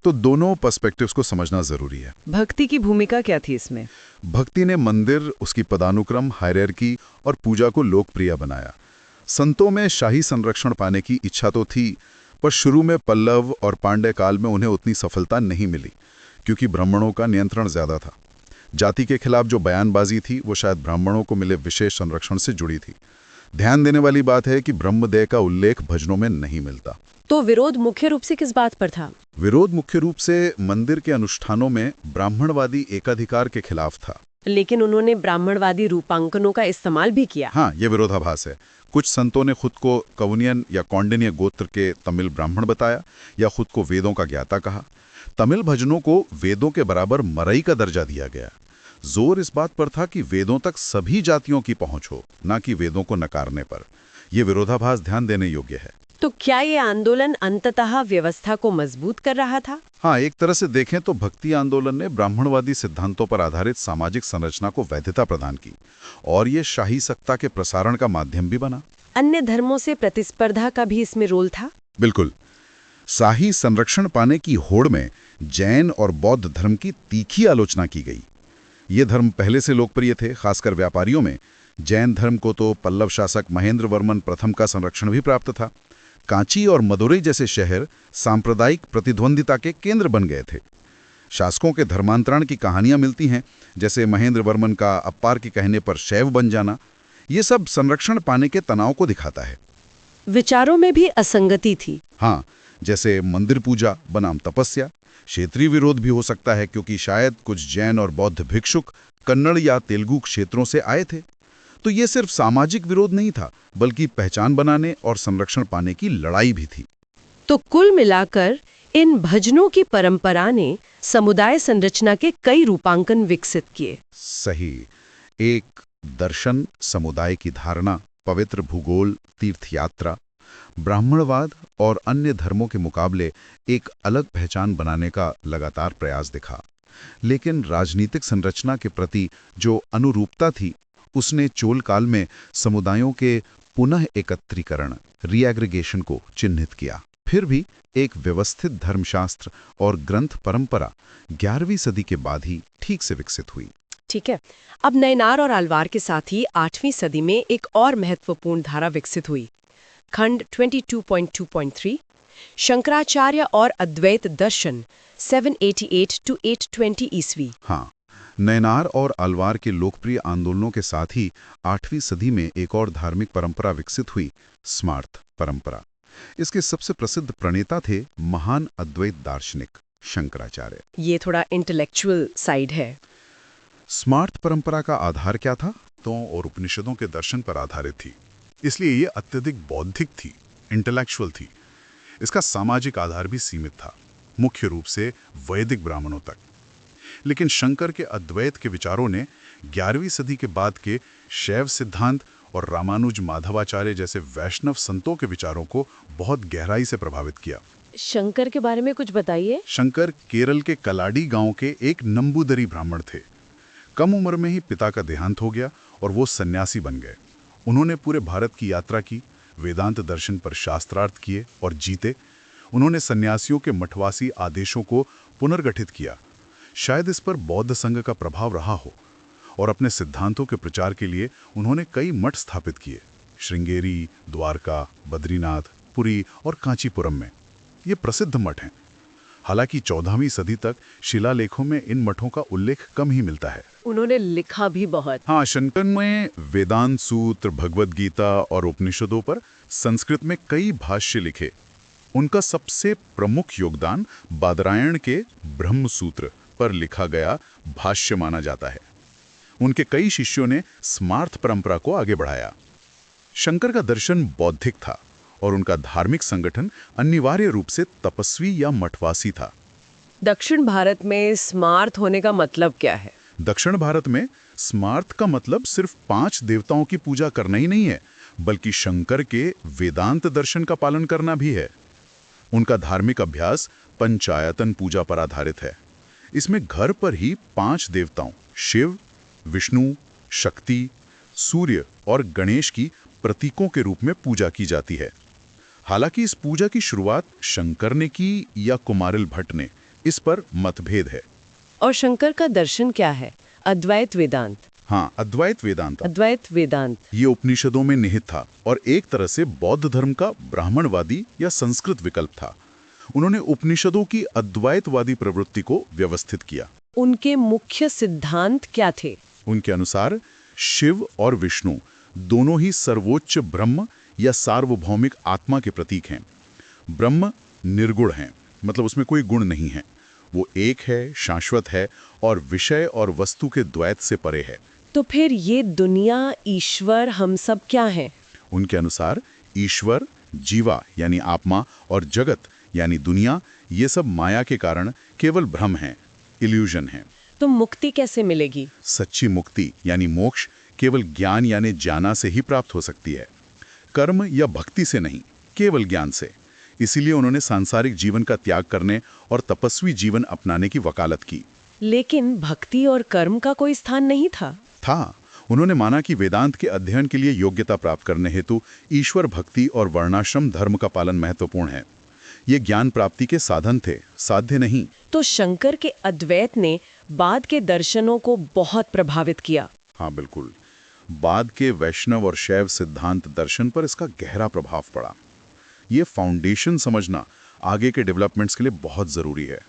तो दोनों पर्सपेक्टिव्स को समझना जरूरी है। भक्ति की भूमिका क्या थी इसमें? भक्ति ने मंदिर, उसकी पदानुक्रम, हायरार्की और पूजा को लोकप्रिय बनाया। संतों में शाही संरक्षण पाने की इच्छा तो थी, पर शुरू में पल्लव और पांड्य काल में उन्हें उतनी सफलता नहीं मिली, क्योंकि ब्राह्मणों का नियंत्रण ज्यादा था। जाति के खिलाफ जो बयानबाजी थी, वो शायद ब्राह्मणों को मिले विशेष संरक्षण से जुड़ी थी। ध्यान देने वाली बात है कि ब्रह्मदेय का उल्लेख भजनों में नहीं मिलता। तो विरोध मुख्य रूप से किस बात पर था? विरोध मुख्य रूप से मंदिर के अनुष्ठानों में ब्राह्मणवादी एकाधिकार के खिलाफ था। लेकिन उन्होंने ब्राह्मणवादी रूपांकनों का इस्तेमाल भी किया। हाँ, ये विरोधाभास है। कुछ संतों ने खुद को कौनियन या कौंडिन्य गोत्र के तमिल ब्राह्मण बताया या खुद को वेदों का ज्ञाता कहा। तमिल भजनों को वेदों के बराबर मरई का दर्जा दिया गया। जोर इस बात पर था कि वेदों तक सभी जातियों की पहुंच हो, ना कि वेदों को नकारने पर। यह विरोधाभास ध्यान देने योग्य है। तो क्या ये आंदोलन अंततः व्यवस्था को मजबूत कर रहा था? हाँ, एक तरह से देखें तो भक्ति आंदोलन ने ब्राह्मणवादी सिद्धांतों पर आधारित सामाजिक संरचना को वैधता प्रदान की और ये शाही सत्ता के प्रसारण का माध्यम भी बना। अन्य धर्मों से प्रतिस्पर्धा का भी इसमें रोल था? बिल्कुल। शाही संरक्षण पाने की होड़ में जैन और बौद्ध धर्म की तीखी आलोचना की गई। ये धर्म पहले से लोकप्रिय थे, खासकर व्यापारियों में। जैन धर्म को तो पल्लव शासक महेंद्र वर्मन प्रथम का संरक्षण भी प्राप्त था। कांची और मदुरै जैसे शहर सांप्रदायिक प्रतिद्वंदिता के केंद्र बन गए थे। शासकों के धर्मांतरण की कहानियां मिलती हैं, जैसे महेंद्र वर्मन का अप्पार के कहने पर शैव बन जाना। ये सब संरक्षण पाने के तनाव को दिखाता है। विचारों में भी असंगति थी। हाँ, जैसे मंदिर पूजा बनाम तपस्या। क्षेत्रीय विरोध भी हो सकता है, क्योंकि शायद कुछ जैन और बौद्ध भिक्षुक कन्नड़ या तेलुगु क्षेत्रों से आए थे। तो ये सिर्फ सामाजिक विरोध नहीं था, बल्कि पहचान बनाने और संरक्षण पाने की लड़ाई भी थी। तो कुल मिलाकर इन भजनों की परंपरा ने समुदाय संरचना के कई रूपांकन विकसित किए। सही। एक दर्शन, समुदाय की धारणा, पवित्र भूगोल, तीर्थयात्रा, ब्राह्मणवाद और अन्य धर्मों के मुकाबले एक अलग पहचान बनाने का लगातार प्रयास दिखा। लेकिन राजनीतिक संरचना के प्रति जो अनुरूपता थी, उसने चोल काल में समुदायों के पुनः एकत्रीकरण, रीएग्रीगेशन को चिन्हित किया। फिर भी एक व्यवस्थित धर्मशास्त्र और ग्रंथ परंपरा 11वीं सदी के बाद ही ठीक से विकसित हुई। ठीक है। अब नयनार और आलवार के साथ ही 8वीं सदी में एक और महत्वपूर्ण धारा विकसित हुई, खंड 22.2.3, शंकराचार्य और अद्वैत दर्शन 788 to 820 ईस्वी। हाँ, नयनार और आलवार के लोकप्रिय आंदोलनों के साथ ही 8वीं सदी में एक और धार्मिक परंपरा विकसित हुई, स्मार्त परंपरा। इसके सबसे प्रसिद्ध प्रणेता थे महान अद्वैत दार्शनिक शंकराचार्य। ये थोड़ा इंटेलेक्चुअल साइड है। स्मार्त परंपरा का आधार क्या था? तो और उपनिषदों के दर्शन पर आधारित थी, इसलिए ये अत्यधिक बौद्धिक थी, इंटेलेक्चुअल थी। इसका सामाजिक आधार भी सीमित था, मुख्य रूप से वैदिक ब्राह्मणों तक। लेकिन शंकर के अद्वैत के विचारों ने 11वीं सदी के बाद के शैव सिद्धांत और रामानुज माधवाचार्य जैसे वैष्णव संतों के विचारों को बहुत गहराई से प्रभावित किया। शंकर के बारे में कुछ बताइए। शंकर केरल के कलाडी गांव के एक नंबूदरी ब्राह्मण थे। कम उम्र में ही पिता का देहांत हो गया और वो सन्यासी बन गए। उन्होंने पूरे भारत की यात्रा की, वेदांत दर्शन पर शास्त्रार्थ किए और जीते। उन्होंने सन्यासियों के मठवासी आदेशों को पुनर्गठित किया। शायद इस पर बौद्ध संघ का प्रभाव रहा हो, और अपने सिद्धांतों के प्रचार के लिए उन्होंने कई मठ स्थापित किए, श्रृंगेरी, द्वारका, बद्रीनाथ, पुरी और कांचीपुरम में। ये प्रसिद्ध मठ हैं। हालांकि 14वीं सदी तक शिलालेखों में इन मठों का उल्लेख कम ही मिलता है। उन्होंने लिखा भी बहुत। हाँ, शंकर में वेदांत सूत्र, भगवद गीता और उपनिषदों पर संस्कृत में कई भाष्य लिखे। उनका सबसे प्रमुख योगदान बादरायण के ब्रह्म सूत्र पर लिखा गया भाष्य माना जाता है। उनके कई शिष्यों ने स्मार्त परंपरा को आगे बढ़ाया। शंकर का दर्शन बौद्धिक था और उनका धार्मिक संगठन अनिवार्य रूप से तपस्वी या मठवासी था। दक्षिण भारत में स्मार्त होने का मतलब क्या है? दक्षिण भारत में स्मार्त का मतलब सिर्फ 5 देवताओं की पूजा करना ही नहीं है, बल्कि शंकर के वेदांत दर्शन का पालन करना भी है। उनका धार्मिक अभ्यास पंचायतन पूजा पर आधारित है। इसमें घर पर ही 5 देवताओं शिव, विष्णु, शक्ति, सूर्य और गणेश की प्रतीकों के रूप में पूजा की जाती है। हालांकि इस पूजा की शुरुआत शंकर ने की या कुमारिल भट्ट ने, इस पर मतभेद है। और शंकर का दर्शन क्या है? अद्वैत वेदांत। हाँ, अद्वैत वेदांत। अद्वैत वेदांत ये उपनिषदों में निहित था और एक तरह से बौद्ध धर्म का ब्राह्मणवादी या संस्कृत विकल्प था। उन्होंने उपनिषदों की अद्वैतवादी प्रवृत्ति को व्यवस्थित किया। उनके मुख्य सिद्धांत क्या थे? उनके अनुसार शिव और विष्णु दोनों ही सर्वोच्च ब्रह्म या सार्वभौमिक आत्मा के प्रतीक हैं। ब्रह्म निर्गुण है, मतलब उसमें कोई गुण नहीं है। वो एक है, शाश्वत है और विषय और वस्तु के द्वैत से परे है। तो फिर ये दुनिया, ईश्वर, हम सब क्या हैं? उनके अनुसार ईश्वर, जीवा यानी आत्मा और जगत यानी दुनिया, ये सब माया के कारण केवल भ्रम है, इल्यूजन है। तो मुक्ति कैसे मिलेगी? सच्ची मुक्ति यानी मोक्ष केवल ज्ञान यानी जाना से ही प्राप्त हो सकती है, कर्म या भक्ति से नहीं, केवल ज्ञान से। इसीलिए उन्होंने सांसारिक जीवन का त्याग करने और तपस्वी जीवन अपनाने की वकालत की। लेकिन भक्ति और कर्म का कोई स्थान नहीं था। उन्होंने माना कि वेदांत के अध्ययन के लिए योग्यता प्राप्त करने हेतु ईश्वर भक्ति और वर्णाश्रम धर्म का पालन महत्वपूर्ण है। ये ज्ञान प्राप्ति के साधन थे, साध्य नहीं। तो शंकर के अद्वैत ने बाद के दर्शनों को बहुत प्रभावित किया। हाँ बिल्कुल, बाद के वैष्णव और शैव सिद्धांत दर्शन पर इसका गहरा प्रभाव पड़ा। ये फाउंडेशन समझना आगे के डेवलपमेंट्स के लिए बहुत जरूरी है।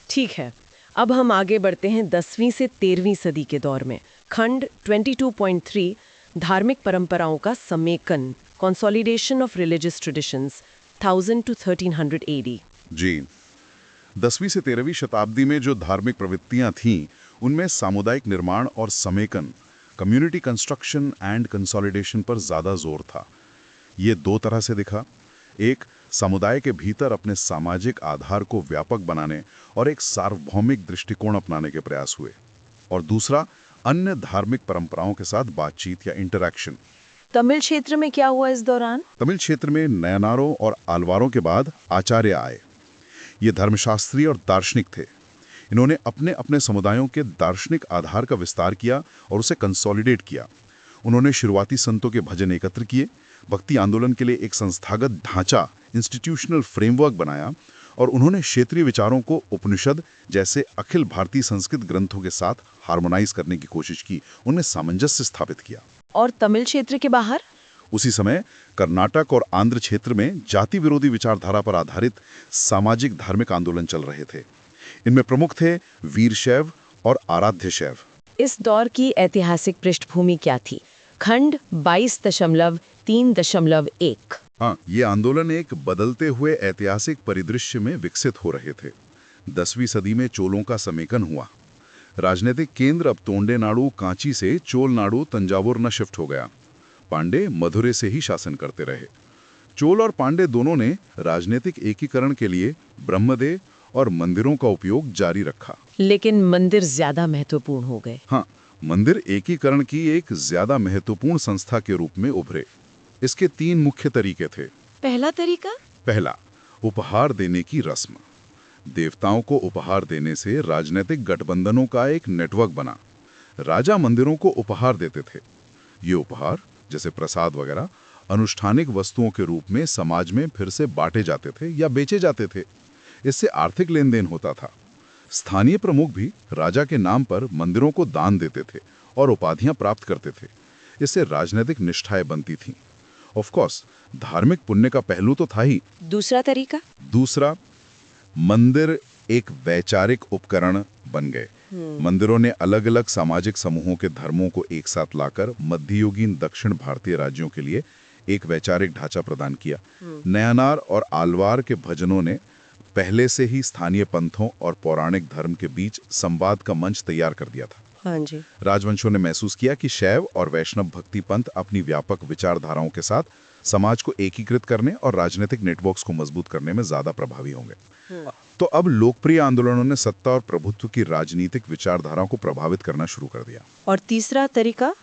ठीक है, अब हम आगे बढ़ते हैं 10वीं से 13वीं सदी के दौर में। खंड 22.3 धार्मिक परंपराओं का समेकन, consolidation of religious traditions 1000 to 1300 AD। जी, 10वीं से 13वीं शताब्दी में जो धार्मिक प्रवृत्तियां थीं, उनमें सामुदायिक निर्माण और समेकन, कम्युनिटी कंस्ट्रक्शन एंड कंसोलिडेशन पर ज्यादा जोर था। ये दो तरह से दिखा। एक, समुदाय के भीतर अपने सामाजिक आधार को व्यापक बनाने और एक सार्वभौमिक दृष्टिकोण अपनाने के प्रयास हुए, और दूसरा, अन्य धार्मिक परंपराओं के साथ बातचीत या इंटरैक्शन। तमिल क्षेत्र में क्या हुआ इस दौरान? तमिल क्षेत्र में नयनारों और आलवारों के बाद आचार्य आए। ये धर्मशास्त्री और दार्शनिक थे। इन्होंने अपने अपने समुदायों के दार्शनिक आधार का विस्तार किया और उसे कंसोलिडेट किया। उन्होंने शुरुआती संतों के भजन एकत्र किए, भक्ति आंदोलन के लिए एक संस्थागत ढांचा, इंस्टीट्यूशनल फ्रेमवर्क बनाया, और उन्होंने क्षेत्रीय विचारों को उपनिषद जैसे अखिल भारतीय संस्कृत ग्रंथों के साथ हार्मोनाइज करने की कोशिश की, उनमें सामंजस्य स्थापित किया। और तमिल क्षेत्र के बाहर? उसी समय कर्नाटक और आंध्र क्षेत्र में जाति विरोधी विचारधारा पर आधारित सामाजिक धार्मिक आंदोलन चल रहे थे। इनमें प्रमुख थे वीरशैव और आराध्य शैव। इस दौर की ऐतिहासिक पृष्ठभूमि क्या थी? खंड 22.3.1। हाँ, ये आंदोलन एक बदलते हुए ऐतिहासिक परिदृश्य में विकसित हो रहे थे। 10वीं सदी में चोलों का समेकन हुआ। राजनीतिक केंद्र अब तोंडे नाडु कांची से चोल नाडु तंजावुर न शिफ्ट हो गया। पांडे मधुरे से ही शासन करते रहे। चोल और पांडे दोनों ने राजनीतिक एकीकरण के लिए ब्रह्मदेव और मंदिरों का उपयोग जारी रखा। लेकिन मंदिर ज्यादा महत्वपूर्ण हो गए। हाँ, मंदिर एकीकरण की एक ज्यादा महत्वपूर्ण संस्था के रूप में उभरे। इसके 3 मुख्य तरीके थे। पहला तरीका? पहला, उपहार देने की रस्म। देवताओं को उपहार देने से राजनीतिक गठबंधनों का एक नेटवर्क बना। राजा मंदिरों को उपहार देते थे। ये उपहार, जैसे प्रसाद वगैरह, अनुष्ठानिक वस्तुओं के रूप में समाज में फिर से बांटे जाते थे या बेचे जाते थे। इससे आर्थिक लेन देन होता था। स्थानीय प्रमुख भी राजा के नाम पर मंदिरों को दान देते थे और उपाधियां प्राप्त करते थे। इससे राजनीतिक निष्ठाएं बनती थीं। ऑफ कोर्स, धार्मिक पुण्य का पहलू तो था ही। दूसरा तरीका? दूसरा, मंदिर एक वैचारिक उपकरण बन गए। मंदिरों ने अलग अलग सामाजिक समूहों के धर्मों को एक साथ लाकर मध्ययुगीन दक्षिण भारतीय राज्यों के लिए एक वैचारिक ढांचा प्रदान किया। नयानार और आलवार के भजनों ने पहले से ही स्थानीय पंथों और पौराणिक धर्म के बीच संवाद का मंच तैयार कर दिया था। हाँ जी। राजवंशों ने महसूस किया कि शैव और वैष्णव भक्ति पंथ अपनी व्यापक विचारधाराओं के साथ समाज को एकीकृत करने और राजनीतिक नेटवर्क्स को मजबूत करने में ज्यादा प्रभावी होंगे। तो अब लोकप्रिय आंदोलनों ने सत्ता और प्रभुत्व की राजनीतिक विचारधारा को प्रभावित करना शुरू कर दिया। और तीसरा तरीका,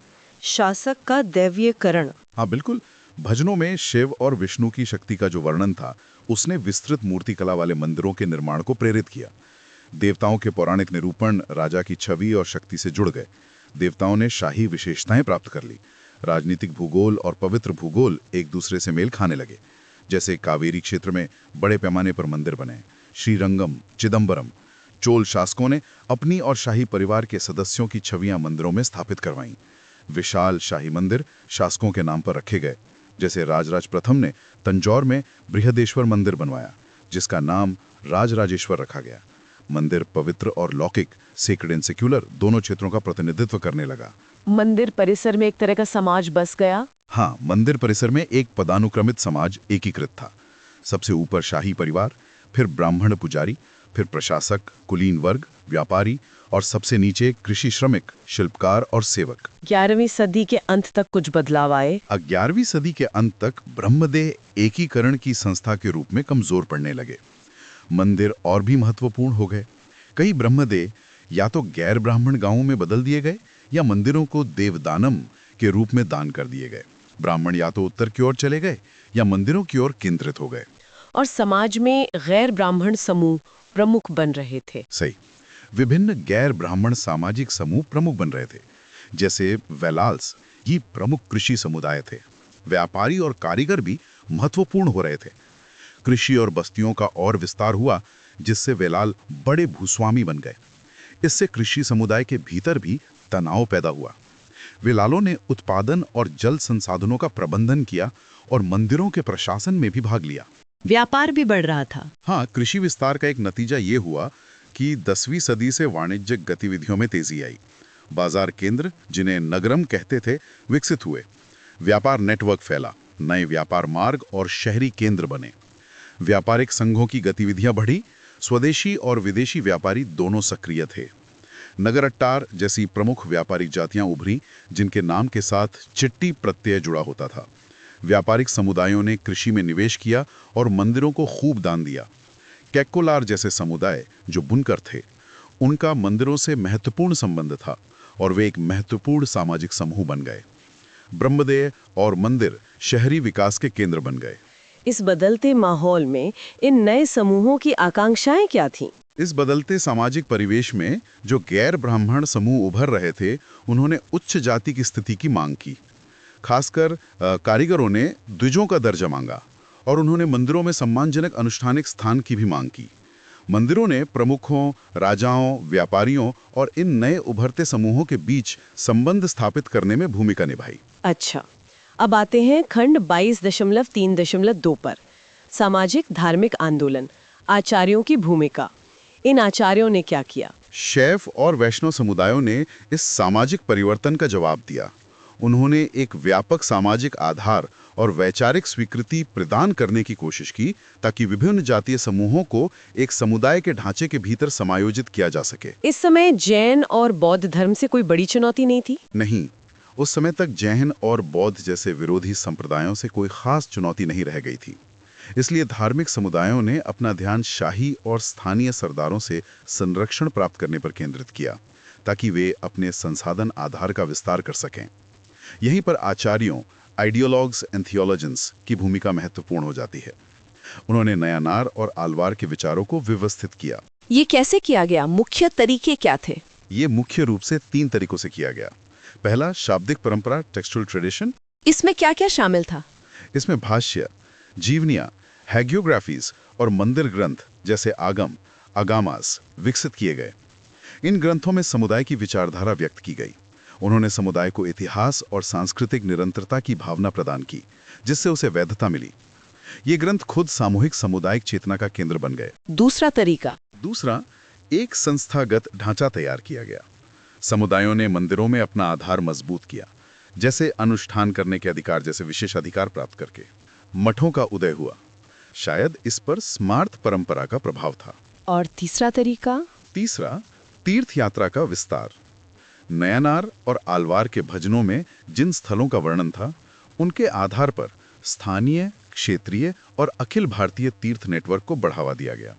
शासक का दैवीयकरण। हाँ बिल्कुल, भजनों में शिव और विष्णु की शक्ति का जो वर्णन था, उसने विस्तृत मूर्तिकला वाले मंदिरों के निर्माण को प्रेरित किया। देवताओं के पौराणिक निरूपण राजा की छवि और शक्ति से जुड़ गए। देवताओं ने शाही विशेषताएं प्राप्त कर ली। राजनीतिक भूगोल और पवित्र भूगोल एक दूसरे से मेल खाने लगे। जैसे कावेरी क्षेत्र में बड़े पैमाने पर मंदिर बने, श्रीरंगम, चिदम्बरम। चोल शासकों ने अपनी और शाही परिवार के सदस्यों की छवियां मंदिरों में स्थापित करवाईं। विशाल शाही मंदिर शासकों के नाम पर रखे गए। जैसे राजराज प्रथम ने तंजौर में बृहदेश्वर मंदिर बनवाया, जिसका नाम राजराजेश्वर रखा गया। मंदिर पवित्र और लौकिक, सेक्रेड एंड सेक्युलर, दोनों क्षेत्रों का प्रतिनिधित्व करने लगा। मंदिर परिसर में एक तरह का समाज बस गया। हाँ, मंदिर परिसर में एक पदानुक्रमित समाज एकीकृत था। सबसे ऊपर शाही परिवार, फिर ब्राह्मण पुजारी, फिर प्रशासक, कुलीन वर्ग, व्यापारी, और सबसे नीचे कृषि श्रमिक, शिल्पकार और सेवक। 11वीं सदी के अंत तक कुछ बदलाव आए। 11वीं सदी के अंत तक ब्रह्मदेव एकीकरण की संस्था के रूप में कमजोर पड़ने लगे। मंदिर और भी महत्वपूर्ण हो गए। कई ब्रह्मदेव या तो गैर ब्राह्मण गांवों में बदल दिए गए या मंदिरों को देवदानम के रूप में दान कर दिए गए। ब्राह्मण या तो उत्तर की ओर चले गए या मंदिरों की ओर केंद्रित हो गए। और समाज में गैर ब्राह्मण समूह प्रमुख बन रहे थे। सही, विभिन्न गैर ब्राह्मण सामाजिक समूह प्रमुख बन रहे थे। जैसे वेलाल्स, ये प्रमुख कृषि समुदाय थे। व्यापारी और कारीगर भी महत्वपूर्ण हो रहे थे। कृषि और बस्तियों का और विस्तार हुआ, जिससे वेलाल बड़े भूस्वामी बन गए। इससे कृषि समुदाय के भीतर भी तनाव पैदा हुआ। वेलालों ने उत्पादन और जल संसाधनों का प्रबंधन किया और मंदिरों के प्रशासन में भी भाग लिया। व्यापार भी बढ़ रहा था। हाँ, कृषि विस्तार का एक नतीजा ये हुआ कि 10वीं सदी से वाणिज्यिक गतिविधियों में तेजी आई। बाजार केंद्र, जिन्हें नगरम कहते थे, विकसित हुए। व्यापार नेटवर्क फैला, नए व्यापार मार्ग और शहरी केंद्र बने। व्यापारिक संघों की गतिविधियां बढ़ी। स्वदेशी और विदेशी व्यापारी दोनों सक्रिय थे। नगर अट्टार जैसी प्रमुख व्यापारिक जातियां उभरी, जिनके नाम के साथ चिट्टी प्रत्यय जुड़ा होता था। व्यापारिक समुदायों ने कृषि में निवेश किया और मंदिरों को खूब दान दिया। कैक्कोलार जैसे समुदाय, जो बुनकर थे, उनका मंदिरों से महत्वपूर्ण संबंध था और वे एक महत्वपूर्ण सामाजिक समूह बन गए। ब्रह्मदेव और मंदिर शहरी विकास के केंद्र बन गए। इस बदलते माहौल में इन नए समूहों की आकांक्षाएं क्या थीं? इस बदलते सामाजिक परिवेश में जो गैर ब्राह्मण समूह उभर रहे थे, उन्होंने उच्च जाति की स्थिति की मांग की। खासकर कारीगरों ने द्विजों का दर्जा मांगा और उन्होंने मंदिरों में सम्मानजनक अनुष्ठानिक स्थान की भी मांग की। मंदिरों ने प्रमुखों, राजाओं, व्यापारियों और इन नए उभरते समूहों के बीच संबंध स्थापित करने में भूमिका निभाई। अच्छा, अब आते हैं खंड 22.3.2 पर। सामाजिक धार्मिक आंदोलन, आचार्यों की भूमिका। इन आचार्यों ने क्या किया? शैव और वैष्णव समुदायों ने इस सामाजिक परिवर्तन का जवाब दिया। उन्होंने एक व्यापक सामाजिक आधार और वैचारिक स्वीकृति प्रदान करने की कोशिश की ताकि विभिन्न जातीय समूहों को एक समुदाय के ढांचे के भीतर समायोजित किया जा सके। इस समय जैन और बौद्ध धर्म से कोई बड़ी चुनौती नहीं थी? नहीं, उस समय तक जैन और बौद्ध जैसे विरोधी संप्रदायों से कोई खास चुनौती नहीं रह गई थी। इसलिए धार्मिक समुदायों ने अपना ध्यान शाही और स्थानीय सरदारों से संरक्षण प्राप्त करने पर केंद्रित किया ताकि वे अपने संसाधन आधार का विस्तार कर सकें। यहीं पर आचार्यों, आइडियोलॉग्स एंड थियोलॉजियंस की भूमिका महत्वपूर्ण हो जाती है। उन्होंने नयानार और आलवार के विचारों को व्यवस्थित किया। ये कैसे किया गया? मुख्य तरीके क्या थे? ये मुख्य रूप से 3 तरीकों से किया गया। पहला, शाब्दिक परंपरा, टेक्सचुअल ट्रेडिशन। इसमें क्या क्या शामिल था? इसमें भाष्य, जीवनियां, हैगियोग्राफीज और मंदिर ग्रंथ जैसे आगम, अगामास विकसित किए गए। इन ग्रंथों में समुदाय की विचारधारा व्यक्त की गई। उन्होंने समुदाय को इतिहास और सांस्कृतिक निरंतरता की भावना प्रदान की, जिससे उसे वैधता मिली। ये ग्रंथ खुद सामूहिक सामुदायिक चेतना का केंद्र बन गए। दूसरा तरीका? दूसरा, एक संस्थागत ढांचा तैयार किया गया। समुदायों ने मंदिरों में अपना आधार मजबूत किया, जैसे अनुष्ठान करने के अधिकार जैसे विशेष अधिकार प्राप्त करके। मठों का उदय हुआ। शायद इस पर स्मार्त परंपरा का प्रभाव था। और तीसरा तरीका? तीसरा, तीर्थ यात्रा का विस्तार। नयानार और आलवार के भजनों में जिन स्थलों का वर्णन था, उनके आधार पर स्थानीय, क्षेत्रीय और अखिल भारतीय तीर्थ नेटवर्क को बढ़ावा दिया गया।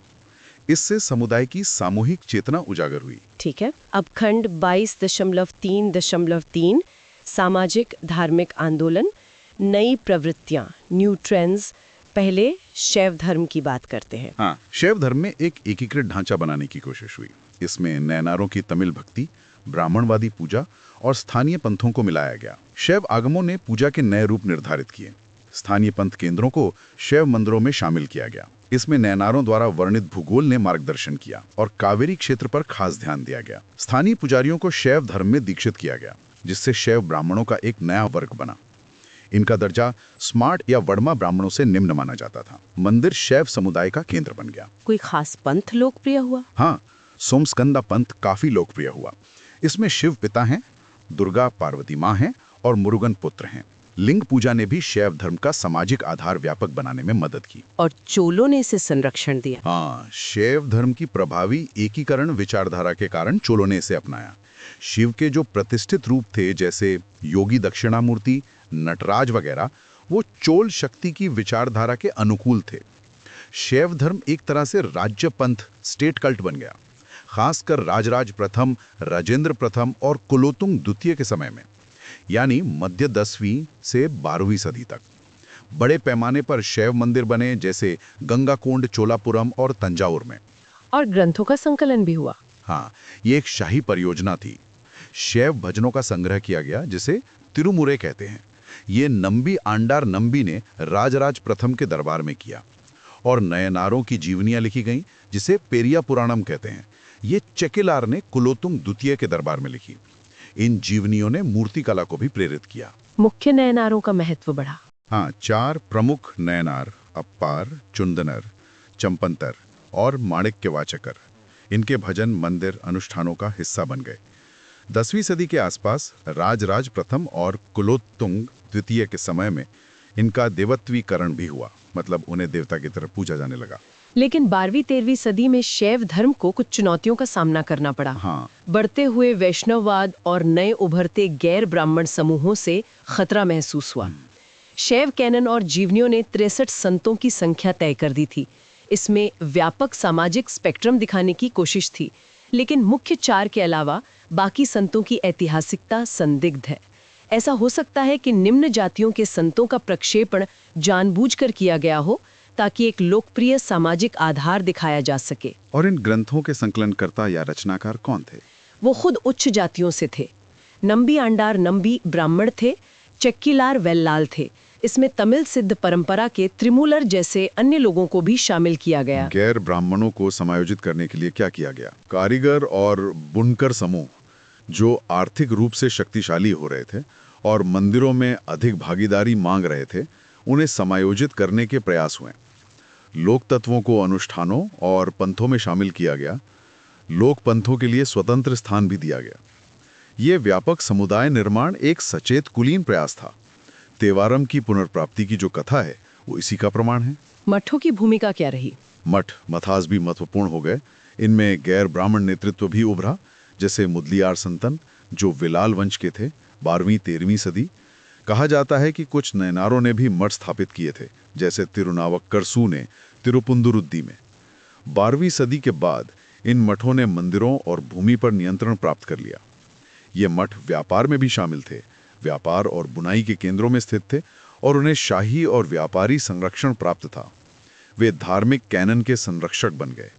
इससे समुदाय की सामूहिक चेतना उजागर हुई। ठीक है, अब खंड 22.3.3 सामाजिक धार्मिक आंदोलन, नई प्रवृत्तियां, न्यू ट्रेंड्स। पहले शैव धर्म की बात करते हैं। हाँ, शैव धर्म में एक एकीकृत ढांचा बनाने की कोशिश हुई। इसमें नयनारों की तमिल भक्ति, ब्राह्मणवादी पूजा और स्थानीय पंथों को मिलाया गया। शैव आगमों ने पूजा के नए रूप निर्धारित किए। स्थानीय पंथ केंद्रों को शैव मंदिरों में शामिल किया गया। इसमें नयनारों द्वारा वर्णित भूगोल ने मार्गदर्शन किया और कावेरी क्षेत्र पर खास ध्यान दिया गया। स्थानीय पुजारियों को शैव धर्म में दीक्षित किया गया, जिससे शैव ब्राह्मणों का एक नया वर्ग बना। इनका दर्जा स्मार्ट या वर्मा ब्राह्मणों से निम्न माना जाता था। मंदिर शैव समुदाय का केंद्र बन गया। कोई खास पंथ लोकप्रिय हुआ? हाँ, सोमस्कंदा पंथ काफी लोकप्रिय हुआ। इसमें शिव पिता हैं, दुर्गा पार्वती माँ हैं और मुरुगन पुत्र हैं। लिंग पूजा ने भी शैव धर्म का सामाजिक आधार व्यापक बनाने में मदद की। और चोलों ने इसे संरक्षण दिया। हाँ, शैव धर्म की प्रभावी एकीकरण विचारधारा के कारण चोलों ने इसे अपनाया। शिव के जो प्रतिष्ठित रूप थे, जैसे योगी दक्षिणामूर्ति, नटराज वगैरह, वो चोल शक्ति की विचारधारा के अनुकूल थे। शैव धर्म एक तरह से राज्य पंथ, स्टेट कल्ट बन गया, खासकर राजराज प्रथम, राजेंद्र प्रथम और कुलोतुंग द्वितीय के समय में, यानी मध्य 10वीं से 12वीं सदी तक। बड़े पैमाने पर शैव मंदिर बने, जैसे गंगाकोंड चोलापुरम और तंजावुर में। और ग्रंथों का संकलन भी हुआ। हाँ, ये एक शाही परियोजना थी। शैव भजनों का संग्रह किया गया, जिसे तिरुमुरे कहते हैं। ये नंबी आंडार नंबी ने राजराज प्रथम के दरबार में किया। और नयनारों की जीवनियां लिखी गईं, जिसे पेरिया पुराणम कहते हैं। ये चेकिलार ने कुलोतुंग द्वितीय के दरबार में लिखी। इन जीवनियों ने मूर्ति कला को भी प्रेरित किया। मुख्य नयनारों का महत्व बढ़ा। हाँ, 4 प्रमुख नयनार, अप्पार, चुंदनर, चंपंतर और माणिक्य वाचकर, इनके भजन मंदिर अनुष्ठानों का हिस्सा बन गए। 10वीं सदी के आसपास राजराज प्रथम और कुलोत्तुंग द्वितीय के समय में इनका देवत्वीकरण भी हुआ, मतलब उन्हें देवता की तरह पूजा जाने लगा। लेकिन 12वीं-13वीं सदी में शैव धर्म को कुछ चुनौतियों का सामना करना पड़ा। हाँ, बढ़ते हुए वैष्णववाद और नए उभरते गैर ब्राह्मण समूहों से खतरा महसूस हुआ। शैव कैनन और जीवनियों ने 63 संतों की संख्या तय कर दी थी। इसमें व्यापक सामाजिक स्पेक्ट्रम दिखाने की कोशिश थी, लेकिन मुख्य 4 के अलावा बाकी संतों की ऐतिहासिकता संदिग्ध है। ऐसा हो सकता है कि निम्न जातियों के संतों का प्रक्षेपण जानबूझकर किया गया हो ताकि एक लोकप्रिय सामाजिक आधार दिखाया जा सके। और इन ग्रंथों के संकलनकर्ता या रचनाकार कौन थे? वो खुद उच्च जातियों से थे। नंबी आंडार नंबी ब्राह्मण थे, चक्कीलार वेल्लाल थे। इसमें तमिल सिद्ध परंपरा के त्रिमूलर जैसे अन्य लोगों को भी शामिल किया गया। गैर ब्राह्मणों को समायोजित करने के लिए क्या किया गया? कारीगर और बुनकर समूह जो आर्थिक रूप से शक्तिशाली हो रहे थे और मंदिरों में अधिक भागीदारी मांग रहे थे, उन्हें समायोजित करने के प्रयास हुए। लोक तत्वों को अनुष्ठानों और पंथों में शामिल किया गया। लोक पंथों के लिए स्वतंत्र स्थान भी दिया गया। ये व्यापक समुदाय निर्माण एक सचेत कुलीन प्रयास था। तेवारम की पुनर्प्राप्ति की जो कथा है वो इसी का प्रमाण है। मठों की भूमिका क्या रही? मठास भी महत्वपूर्ण हो गए। इनमें गैर ब्राह्मण नेतृत्व भी उभरा, जैसे मुदलियार संतन जो विलाल वंश के थे। 12वीं-13वीं सदी कहा जाता है कि कुछ नयनारों ने भी मठ स्थापित किए थे, जैसे तिरुनावक्करसू ने तिरुपुंदुरुद्दी में। 12वीं सदी के बाद इन मठों ने मंदिरों और भूमि पर नियंत्रण प्राप्त कर लिया। ये मठ व्यापार में भी शामिल थे, व्यापार और बुनाई के केंद्रों में स्थित थे और उन्हें शाही और व्यापारी संरक्षण प्राप्त था। वे धार्मिक कैनन के संरक्षक बन गए।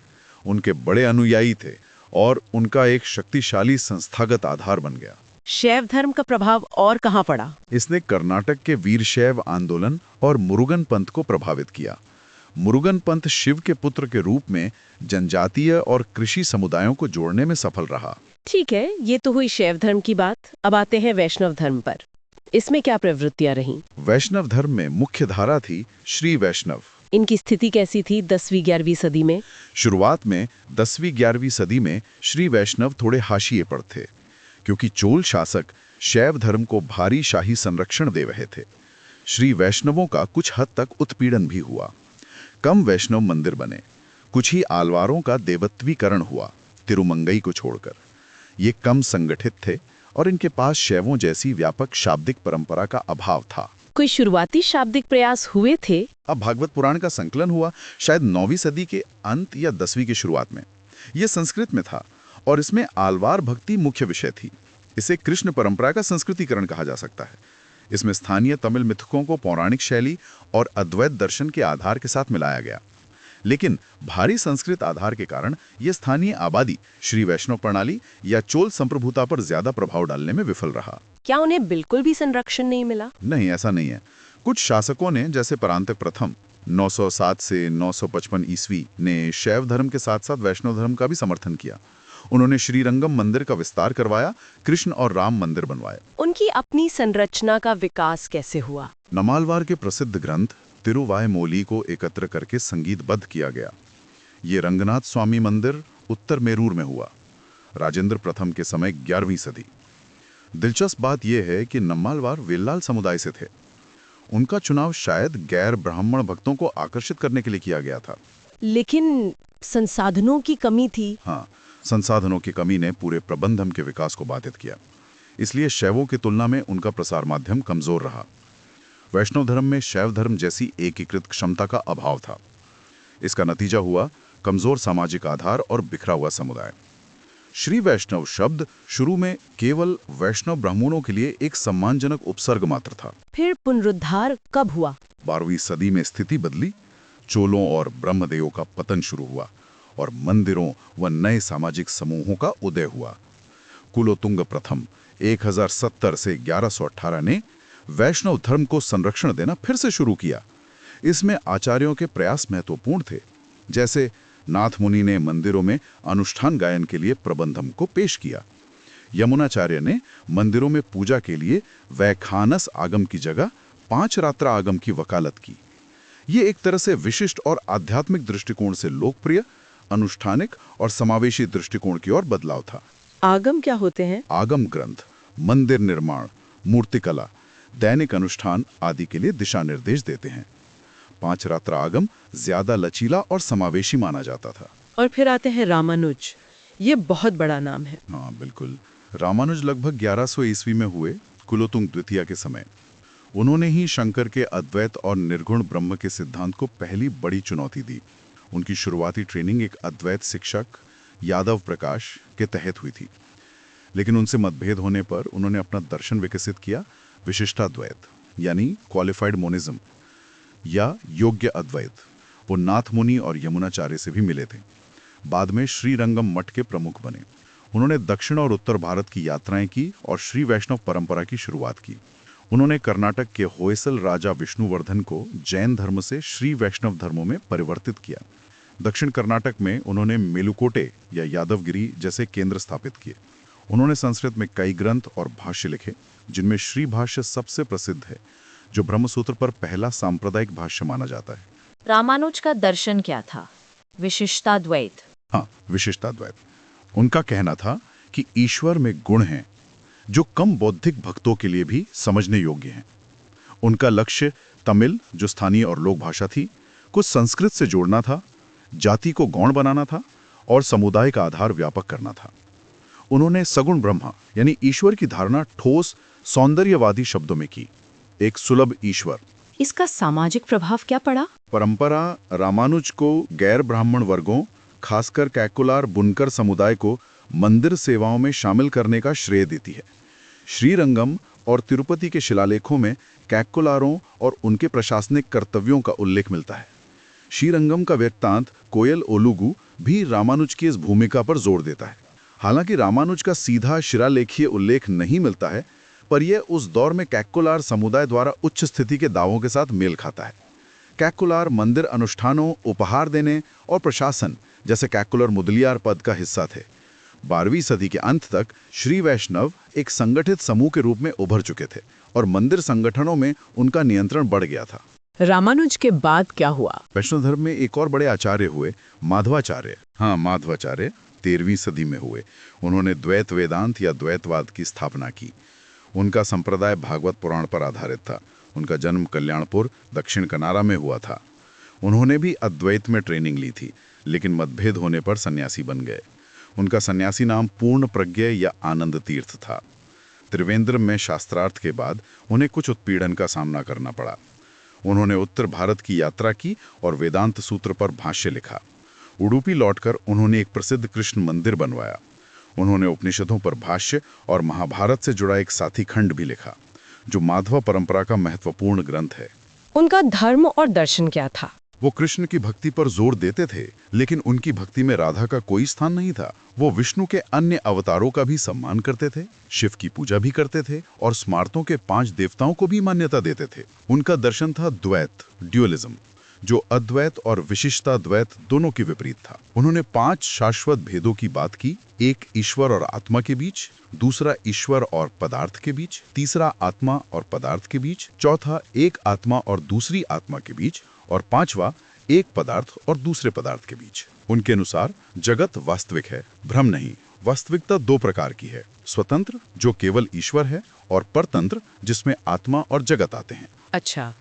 उनके बड़े अनुयायी थे और उनका एक शक्तिशाली संस्थागत आधार बन गया। शैव धर्म का प्रभाव और कहाँ पड़ा? इसने कर्नाटक के वीरशैव आंदोलन और मुरुगन पंथ को प्रभावित किया। मुरुगन पंथ शिव के पुत्र के रूप में जनजातीय और कृषि समुदायों को जोड़ने में सफल रहा। ठीक है, ये तो हुई शैव धर्म की बात। अब आते हैं वैष्णव धर्म पर। इसमें क्या प्रवृत्तियां रहीं? वैष्णव धर्म में मुख्य धारा थी श्री वैष्णव। इनकी स्थिति कैसी थी 10वीं-11वीं सदी में? शुरुआत में 10वीं-11वीं सदी में श्री वैष्णव थोड़े हाशिए पर थे, क्योंकि चोल शासक शैव धर्म को भारी शाही संरक्षण दे रहे थे। श्री वैष्णवों का कुछ हद तक उत्पीड़न भी हुआ। कम वैष्णव मंदिर बने। कुछ ही आलवारों का देवत्वीकरण हुआ, तिरुमंगई को छोड़कर। ये कम संगठित थे और इनके पास शैवों जैसी व्यापक शाब्दिक परंपरा का अभाव था। कोई शुरुआती शाब्दिक प्रयास हुए थे? अब भागवत पुराण का संकलन हुआ शायद 9वीं सदी के अंत या 10वीं की शुरुआत में। यह संस्कृत में था और इसमें आलवार भक्ति मुख्य विषय थी। इसे कृष्ण परंपरा का संस्कृतिकरण कहा जा सकता है। इसमें स्थानीय तमिल मिथकों को पौराणिक शैली और अद्वैत दर्शन के आधार के साथ मिलाया गया। लेकिन भारी संस्कृत आधार के कारण यह स्थानीय आबादी श्री वैष्णव प्रणाली या चोल संप्रभुता पर ज्यादा प्रभाव डालने में विफल रहा। क्या उन्हें बिल्कुल भी संरक्षण नहीं मिला? नहीं, ऐसा नहीं है। कुछ शासकों ने, जैसे परांतक प्रथम 907 से 955 ईस्वी ने शैव धर्म के साथ साथ वैष्णव धर्म का भी समर्थन किया। उन्होंने श्रीरंगम मंदिर का विस्तार करवाया, कृष्ण और राम मंदिर बनवाए। उनकी अपनी संरचना का विकास कैसे हुआ? नमालवार के प्रसिद्ध ग्रंथ तिरुवायमोली को एकत्र करके संगीतबद्ध किया गया। ये रंगनाथ स्वामी मंदिर उत्तर मेरूर में हुआ, राजेंद्र प्रथम के समय 11वीं सदी। दिलचस्प बात यह है कि नम्मालवार वेल्लाल समुदाय से थे। उनका चुनाव शायद गैर ब्राह्मण भक्तों को आकर्षित करने के लिए किया गया था। लेकिन संसाधनों की कमी थी। हाँ, संसाधनों की कमी ने पूरे प्रबंधन के विकास को बाधित किया। इसलिए शैवों की तुलना में उनका प्रसार माध्यम कमजोर रहा। वैष्णव धर्म में शैव धर्म जैसी एकीकृत क्षमता का अभाव था। इसका नतीजा हुआ कमजोर सामाजिक आधार और बिखरा हुआ समुदाय। श्री वैष्णव शब्द शुरू में केवल वैष्णव ब्राह्मणों के लिए एक सम्मानजनक उपसर्ग मात्र था। फिर पुनरुद्धार कब हुआ? 12वीं सदी में स्थिति बदली। चोलों और ब्रह्मदेवों का पतन शुरू हुआ और मंदिरों व नए सामाजिक समूहों का उदय हुआ। कुलोतुंग प्रथम 1070 से 1118 ने वैष्णव धर्म को संरक्षण देना फिर से शुरू किया। इसमें आचार्यों के प्रयास महत्वपूर्ण थे। जैसे नाथ मुनि ने मंदिरों में अनुष्ठान गायन के लिए प्रबंधम को पेश किया। यमुनाचार्य ने मंदिरों में पूजा के लिए वैखानस आगम की जगह 5 रात्रा आगम की वकालत की। ये एक तरह से विशिष्ट और आध्यात्मिक दृष्टिकोण से लोकप्रिय, अनुष्ठानिक और समावेशी दृष्टिकोण की ओर बदलाव था। आगम क्या होते हैं? आगम ग्रंथ मंदिर निर्माण, मूर्तिकला, दैनिक अनुष्ठान आदि के लिए दिशा निर्देश देते हैं। 5 रात्रा आगम ज्यादा लचीला और समावेशी माना जाता था। और फिर आते हैं रामानुज। ये बहुत बड़ा नाम है। हाँ बिल्कुल। रामानुज लगभग 1100 ईस्वी में हुए, कुलोतुंग द्वितीय के समय। उन्होंने ही शंकर के अद्वैत और निर्गुण ब्रह्म के सिद्धांत को पहली बड़ी चुनौती दी। उनकी शुरुआती ट्रेनिंग एक अद्वैत शिक्षक यादव प्रकाश के तहत हुई थी। लेकिन उनसे मतभेद होने पर उन्होंने अपना दर्शन विकसित किया, विशिष्टाद्वैत यानी क्वालिफाइड मोनिज्म या योग्य अद्वैत। वो नाथ मुनि और यमुनाचार्य से भी मिले थे। बाद में श्रीरंगम मठ के प्रमुख बने। उन्होंने दक्षिण और उत्तर भारत की यात्राएं की और श्री वैष्णव परंपरा की शुरुआत की। उन्होंने कर्नाटक के होयसल राजा विष्णुवर्धन को जैन धर्म से श्री वैष्णव धर्मों में परिवर्तित किया। दक्षिण कर्नाटक में उन्होंने मेलुकोटे या यादवगिरी जैसे केंद्र स्थापित किए। उन्होंने संस्कृत में कई ग्रंथ और भाष्य लिखे, जिनमें श्री भाष्य सबसे प्रसिद्ध है, जो ब्रह्मसूत्र पर पहला सांप्रदायिक भाष्य माना जाता है। रामानुज का दर्शन क्या था? विशिष्टाद्वैत। हाँ, विशिष्टाद्वैत। उनका कहना था कि ईश्वर में गुण हैं जो कम बौद्धिक भक्तों के लिए भी समझने योग्य हैं। उनका लक्ष्य तमिल, जो स्थानीय और लोक भाषा थी, को संस्कृत से जोड़ना था, जाति को गौण बनाना था और समुदाय का आधार व्यापक करना था। उन्होंने सगुण ब्रह्मा यानी ईश्वर की धारणा ठोस सौंदर्यवादी शब्दों में की, एक सुलभ ईश्वर। इसका सामाजिक प्रभाव क्या पड़ा? परंपरा रामानुज को गैर ब्राह्मण वर्गों, खासकर कैकुलार बुनकर समुदाय को मंदिर सेवाओं में शामिल करने का श्रेय देती है। श्रीरंगम और तिरुपति के शिलालेखों में कैकुलारों और उनके प्रशासनिक कर्तव्यों का उल्लेख मिलता है। श्रीरंगम का वृत्तांत कोयल ओलुगु भी रामानुज की इस भूमिका पर जोर देता है। हालांकि रामानुज का सीधा शिलालेखीय उल्लेख नहीं मिलता है, पर यह उस दौर में कैकुलार समुदाय द्वारा उच्च स्थिति के दावों के साथ मेल खाता है। कैकुलार मंदिर अनुष्ठानों, उपहार देने और प्रशासन जैसे कैकुलर मुदलियार पद का हिस्सा थे। 12वीं सदी के अंत तक श्री वैष्णव एक संगठित समूह के रूप में उभर चुके थे और मंदिर संगठनों में उनका नियंत्रण बढ़ गया था। रामानुज के बाद क्या हुआ? वैष्णव धर्म में एक और बड़े आचार्य हुए, माधवाचार्य। हाँ, माधवाचार्य 13वीं सदी में हुए। उन्होंने द्वैत वेदांत या द्वैतवाद की स्थापना की। उनका संप्रदाय भागवत पुराण पर आधारित था। उनका जन्म कल्याणपुर, दक्षिण कनारा में हुआ था। उन्होंने भी अद्वैत में ट्रेनिंग ली थी, लेकिन मतभेद होने पर सन्यासी बन गए। उनका सन्यासी नाम पूर्ण प्रज्ञ या आनंद तीर्थ था। त्रिवेंद्र में शास्त्रार्थ के बाद उन्हें कुछ उत्पीड़न का सामना करना पड़ा। उन्होंने उत्तर भारत की यात्रा की और वेदांत सूत्र पर भाष्य लिखा। उडुपी लौटकर उन्होंने एक प्रसिद्ध कृष्ण मंदिर बनवाया। उन्होंने उपनिषदों पर भाष्य और महाभारत से जुड़ा एक साथी खंड भी लिखा, जो माधव परंपरा का महत्वपूर्ण ग्रंथ है। उनका धर्म और दर्शन क्या था? वो कृष्ण की भक्ति पर जोर देते थे, लेकिन उनकी भक्ति में राधा का कोई स्थान नहीं था। वो विष्णु के अन्य अवतारों का भी सम्मान करते थे, शिव की पूजा भी करते थे और स्मार्तों के 5 देवताओं को भी मान्यता देते थे। उनका दर्शन था द्वैत, ड्यूअलिज्म, जो अद्वैत और विशिष्टाद्वैत दोनों के विपरीत था। उन्होंने 5 शाश्वत भेदों की बात की, एक ईश्वर और आत्मा के बीच, दूसरा ईश्वर और पदार्थ के बीच, तीसरा आत्मा और पदार्थ के बीच, चौथा एक आत्मा और दूसरी आत्मा के बीच, और 5वां एक पदार्थ और दूसरे पदार्थ के बीच। उनके अनुसार जगत वास्तविक है, भ्रम नहीं। वास्तविकता 2 प्रकार की है, स्वतंत्र जो केवल ईश्वर है, और परतंत्र जिसमें आत्मा और जगत आते हैं। अच्छा,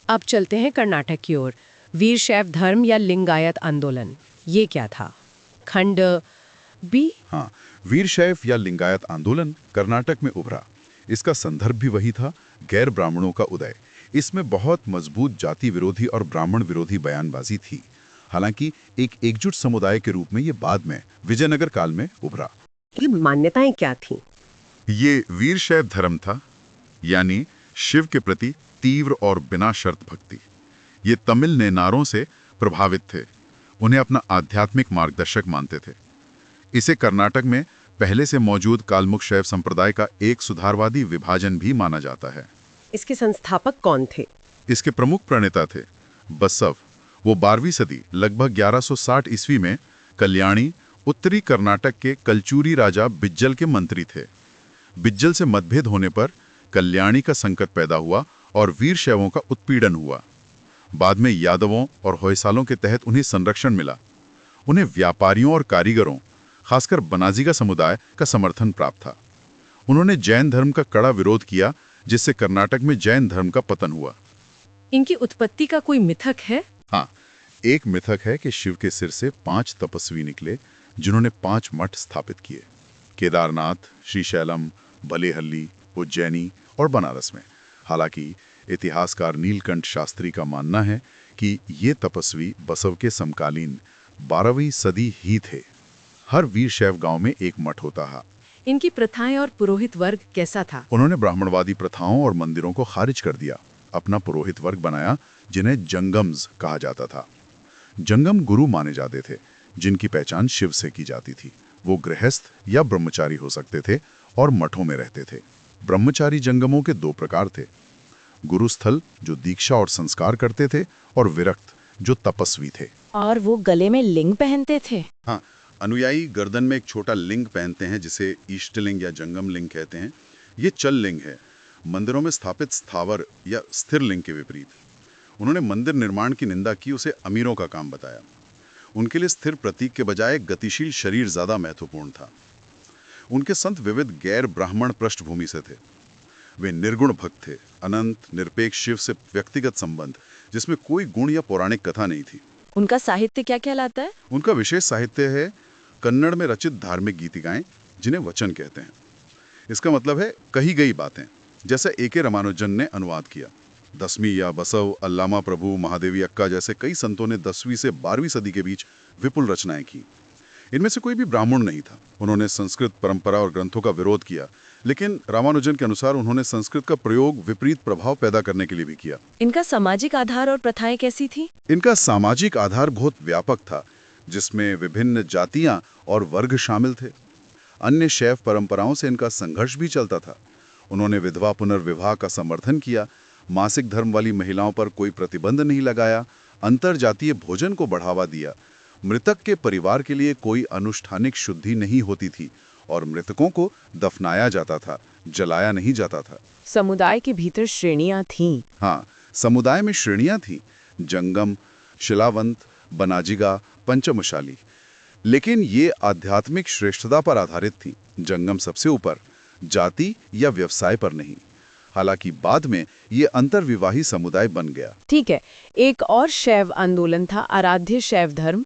अब चलते हैं कर्नाटक की ओर। वीरशैव धर्म या लिंगायत आंदोलन, ये क्या था? खंड बी। हाँ, वीरशैव या लिंगायत आंदोलन कर्नाटक में उभरा। इसका संदर्भ भी वही था, गैर ब्राह्मणों का उदय। इसमें बहुत मजबूत जाति विरोधी और ब्राह्मण विरोधी बयानबाजी थी। हालांकि एक एकजुट समुदाय के रूप में ये बाद में विजयनगर काल में उभरा। ये मान्यताएं क्या थीं? ये वीरशैव धर्म था, यानी शिव के प्रति तीव्र और बिना शर्त भक्ति। ये तमिल नेनारों से प्रभावित थे, उन्हें अपना आध्यात्मिक मार्गदर्शक मानते थे। इसे कर्नाटक में पहले से मौजूद कालमुख शैव संप्रदाय का एक सुधारवादी विभाजन भी माना जाता है। इसके संस्थापक कौन थे? इसके प्रमुख प्रणेता थे बसव। वो 12वीं सदी लगभग 1160 ईस्वी में कल्याणी, उत्तरी कर्नाटक के कलचूरी राजा बिज्जल के मंत्री थे। बिज्जल से मतभेद होने पर कल्याणी का संकट पैदा हुआ और वीरशैवों का उत्पीड़न हुआ। बाद में यादवों और होयसालों के तहत उन्हें संरक्षण मिला। उन्हें व्यापारियों और कारीगरों, खासकर बनाजी का समुदाय का समर्थन प्राप्त था। उन्होंने जैन धर्म का कड़ा विरोध किया, जिससे कर्नाटक में जैन धर्म का पतन हुआ। इनकी उत्पत्ति का कोई मिथक है? हाँ, एक मिथक है कि शिव के सिर से 5 तपस्वी निकले, जिन्होंने 5 मठ स्थापित किए, केदारनाथ, श्रीशैलम, बलेहल्ली, उज्जैनी और बनारस में। हालांकि इतिहासकार नीलकंठ शास्त्री का मानना है कि ये तपस्वी बसव के समकालीन 12वीं सदी ही थे। हर वीरशैव गांव में एक मठ होता है। इनकी प्रथाएं और पुरोहित वर्ग कैसा था? उन्होंने ब्राह्मणवादी प्रथाओं और मंदिरों को खारिज कर दिया, अपना पुरोहित वर्ग बनाया जिन्हें जंगम्स कहा जाता था। जंगम गुरु माने जाते थे, जिनकी पहचान शिव से की जाती थी। वो गृहस्थ या ब्रह्मचारी हो सकते थे और मठों में रहते थे। ब्रह्मचारी जंगमों के 2 प्रकार थे, गुरुस्थल जो दीक्षा और संस्कार करते थे, और विरक्त जो तपस्वी थे। और वो गले में लिंग पहनते थे। हाँ, अनुयायी गर्दन में एक छोटा लिंग पहनते हैं जिसे इष्टलिंग या जंगम लिंग कहते हैं। ये चल लिंग है, मंदिरों में स्थापित स्थावर या स्थिर लिंग के विपरीत। उन्होंने मंदिर निर्माण की निंदा की, उसे अमीरों का काम बताया। उनके लिए स्थिर प्रतीक के बजाय गतिशील शरीर ज्यादा महत्वपूर्ण था। उनके संत विविध गैर ब्राह्मण पृष्ठभूमि से थे। वे निर्गुण भक्त थे, अनंत निरपेक्ष शिव से व्यक्तिगत संबंध जिसमें कोई गुण या पौराणिक कथा नहीं थी। उनका साहित्य क्या कहलाता है? उनका विशेष साहित्य है कन्नड़ में रचित धार्मिक गीतिकाएं, जिन्हें वचन कहते हैं। इसका मतलब है कही गई बातें, जैसे A.K. रामानुजन ने अनुवाद किया। दसवीं या बसव, अल्लामा प्रभु, महादेवी अक्का जैसे कई संतों ने 10वीं से 12वीं सदी के बीच विपुल रचनाएं की। इनमें से कोई भी ब्राह्मण नहीं था। उन्होंने संस्कृत परंपरा और ग्रंथों का विरोध किया, लेकिन रामानुजन के अनुसार उन्होंने संस्कृत का प्रयोग विपरीत प्रभाव पैदा करने के लिए भी किया। इनका सामाजिक आधार और प्रथाएं कैसी थी? इनका सामाजिक आधार बहुत व्यापक था, जिसमें विभिन्न जातियां और वर्ग शामिल थे। अन्य शैव परंपराओं से इनका संघर्ष भी चलता था। उन्होंने विधवा पुनर्विवाह का समर्थन किया, मासिक धर्म वाली महिलाओं पर कोई प्रतिबंध नहीं लगाया, अंतरजातीय भोजन को बढ़ावा दिया। मृतक के परिवार के लिए कोई अनुष्ठानिक शुद्धि नहीं होती थी और मृतकों को दफनाया जाता था, जलाया नहीं जाता था। समुदाय के भीतर श्रेणियां थीं। हाँ, समुदाय में श्रेणियां थीं, जंगम, शिलावंत, बनाजिगा, पंचमशाली। लेकिन ये आध्यात्मिक श्रेष्ठता पर आधारित थी। जंगम सबसे ऊपर, जाति या व्यवसाय पर नहीं। हालांकि बाद में ये अंतर्विवाही समुदाय बन गया। ठीक है, एक और शैव आंदोलन था, आराध्य शैव धर्म,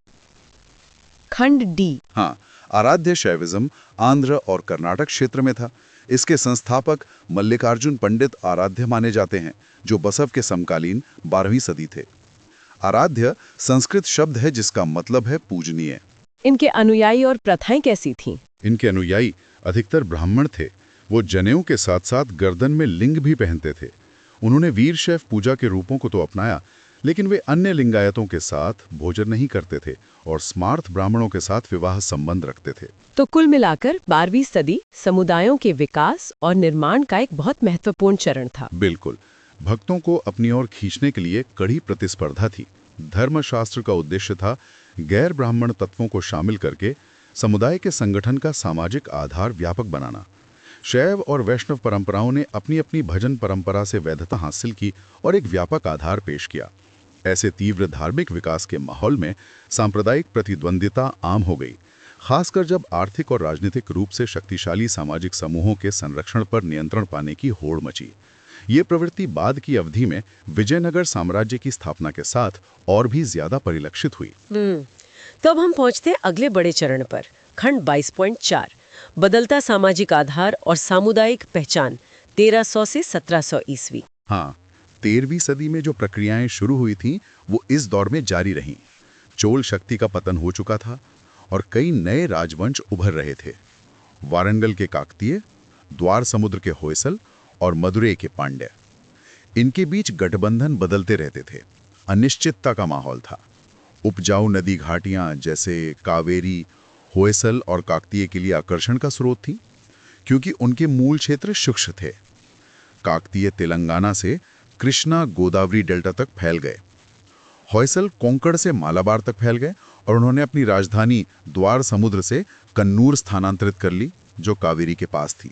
खंड डी। हाँ, आराध्य शैविज्म आंध्र और कर्नाटक क्षेत्र में था। इसके संस्थापक मल्लिकार्जुन पंडित आराध्य माने जाते हैं, जो बसव के समकालीन 12वीं सदी थे। आराध्य संस्कृत शब्द है जिसका मतलब है पूजनीय। इनके अनुयायी और प्रथाएं कैसी थीं? इनके अनुयायी अधिकतर ब्राह्मण थे। वो जनेऊ के साथ साथ गर्दन में लिंग भी पहनते थे। उन्होंने वीरशैव पूजा के रूपों को तो अपनाया, लेकिन वे अन्य लिंगायतों के साथ भोजन नहीं करते थे और स्मार्थ ब्राह्मणों के साथ विवाह संबंध रखते थे। तो कुल मिलाकर 12वीं सदी समुदायों के विकास और निर्माण का एक बहुत महत्वपूर्ण चरण था। बिल्कुल, भक्तों को अपनी ओर खींचने के लिए कड़ी प्रतिस्पर्धा थी। धर्मशास्त्र का उद्देश्य था गैर ब्राह्मण तत्वों को शामिल करके समुदाय के संगठन का सामाजिक आधार व्यापक बनाना। शैव और वैष्णव परंपराओं ने अपनी अपनी भजन परंपरा से वैधता हासिल की और एक व्यापक आधार पेश किया। ऐसे तीव्र धार्मिक विकास के माहौल में सांप्रदायिक प्रतिद्वंदिता आम हो गई, खासकर जब आर्थिक और राजनीतिक रूप से शक्तिशाली सामाजिक समूहों के संरक्षण पर नियंत्रण पाने की होड़ मची। ये प्रवृत्ति बाद की अवधि में विजयनगर साम्राज्य की स्थापना के साथ और भी ज्यादा परिलक्षित हुई। तो अब हम पहुंचते हैं अगले बड़े चरण पर, खंड 22.4, बदलता सामाजिक आधार और सामुदायिक पहचान, 1300 से 1700 ईस्वी। हाँ, 13वीं सदी में जो प्रक्रियाएं शुरू हुई थीं, वो इस दौर में जारी रहीं। चोल शक्ति का पतन हो चुका था और कई नए राजवंश उभर रहे थे। वारंगल के काकतीय, द्वार समुद्र के होयसल और मदुरै के पांड्य। इनके बीच गठबंधन बदलते रहते थे। अनिश्चितता का माहौल था। उपजाऊ नदी घाटियां जैसे कावेरी, होयसल और काकतीय के लिए आकर्षण का स्रोत थी, क्योंकि उनके मूल क्षेत्र शुष्क थे। काकतीय तेलंगाना से कृष्णा गोदावरी डेल्टा तक फैल गए। होयसल कोंकण से मालाबार तक फैल गए और उन्होंने अपनी राजधानी द्वार समुद्र से कन्नूर स्थानांतरित कर ली, जो कावेरी के पास थी।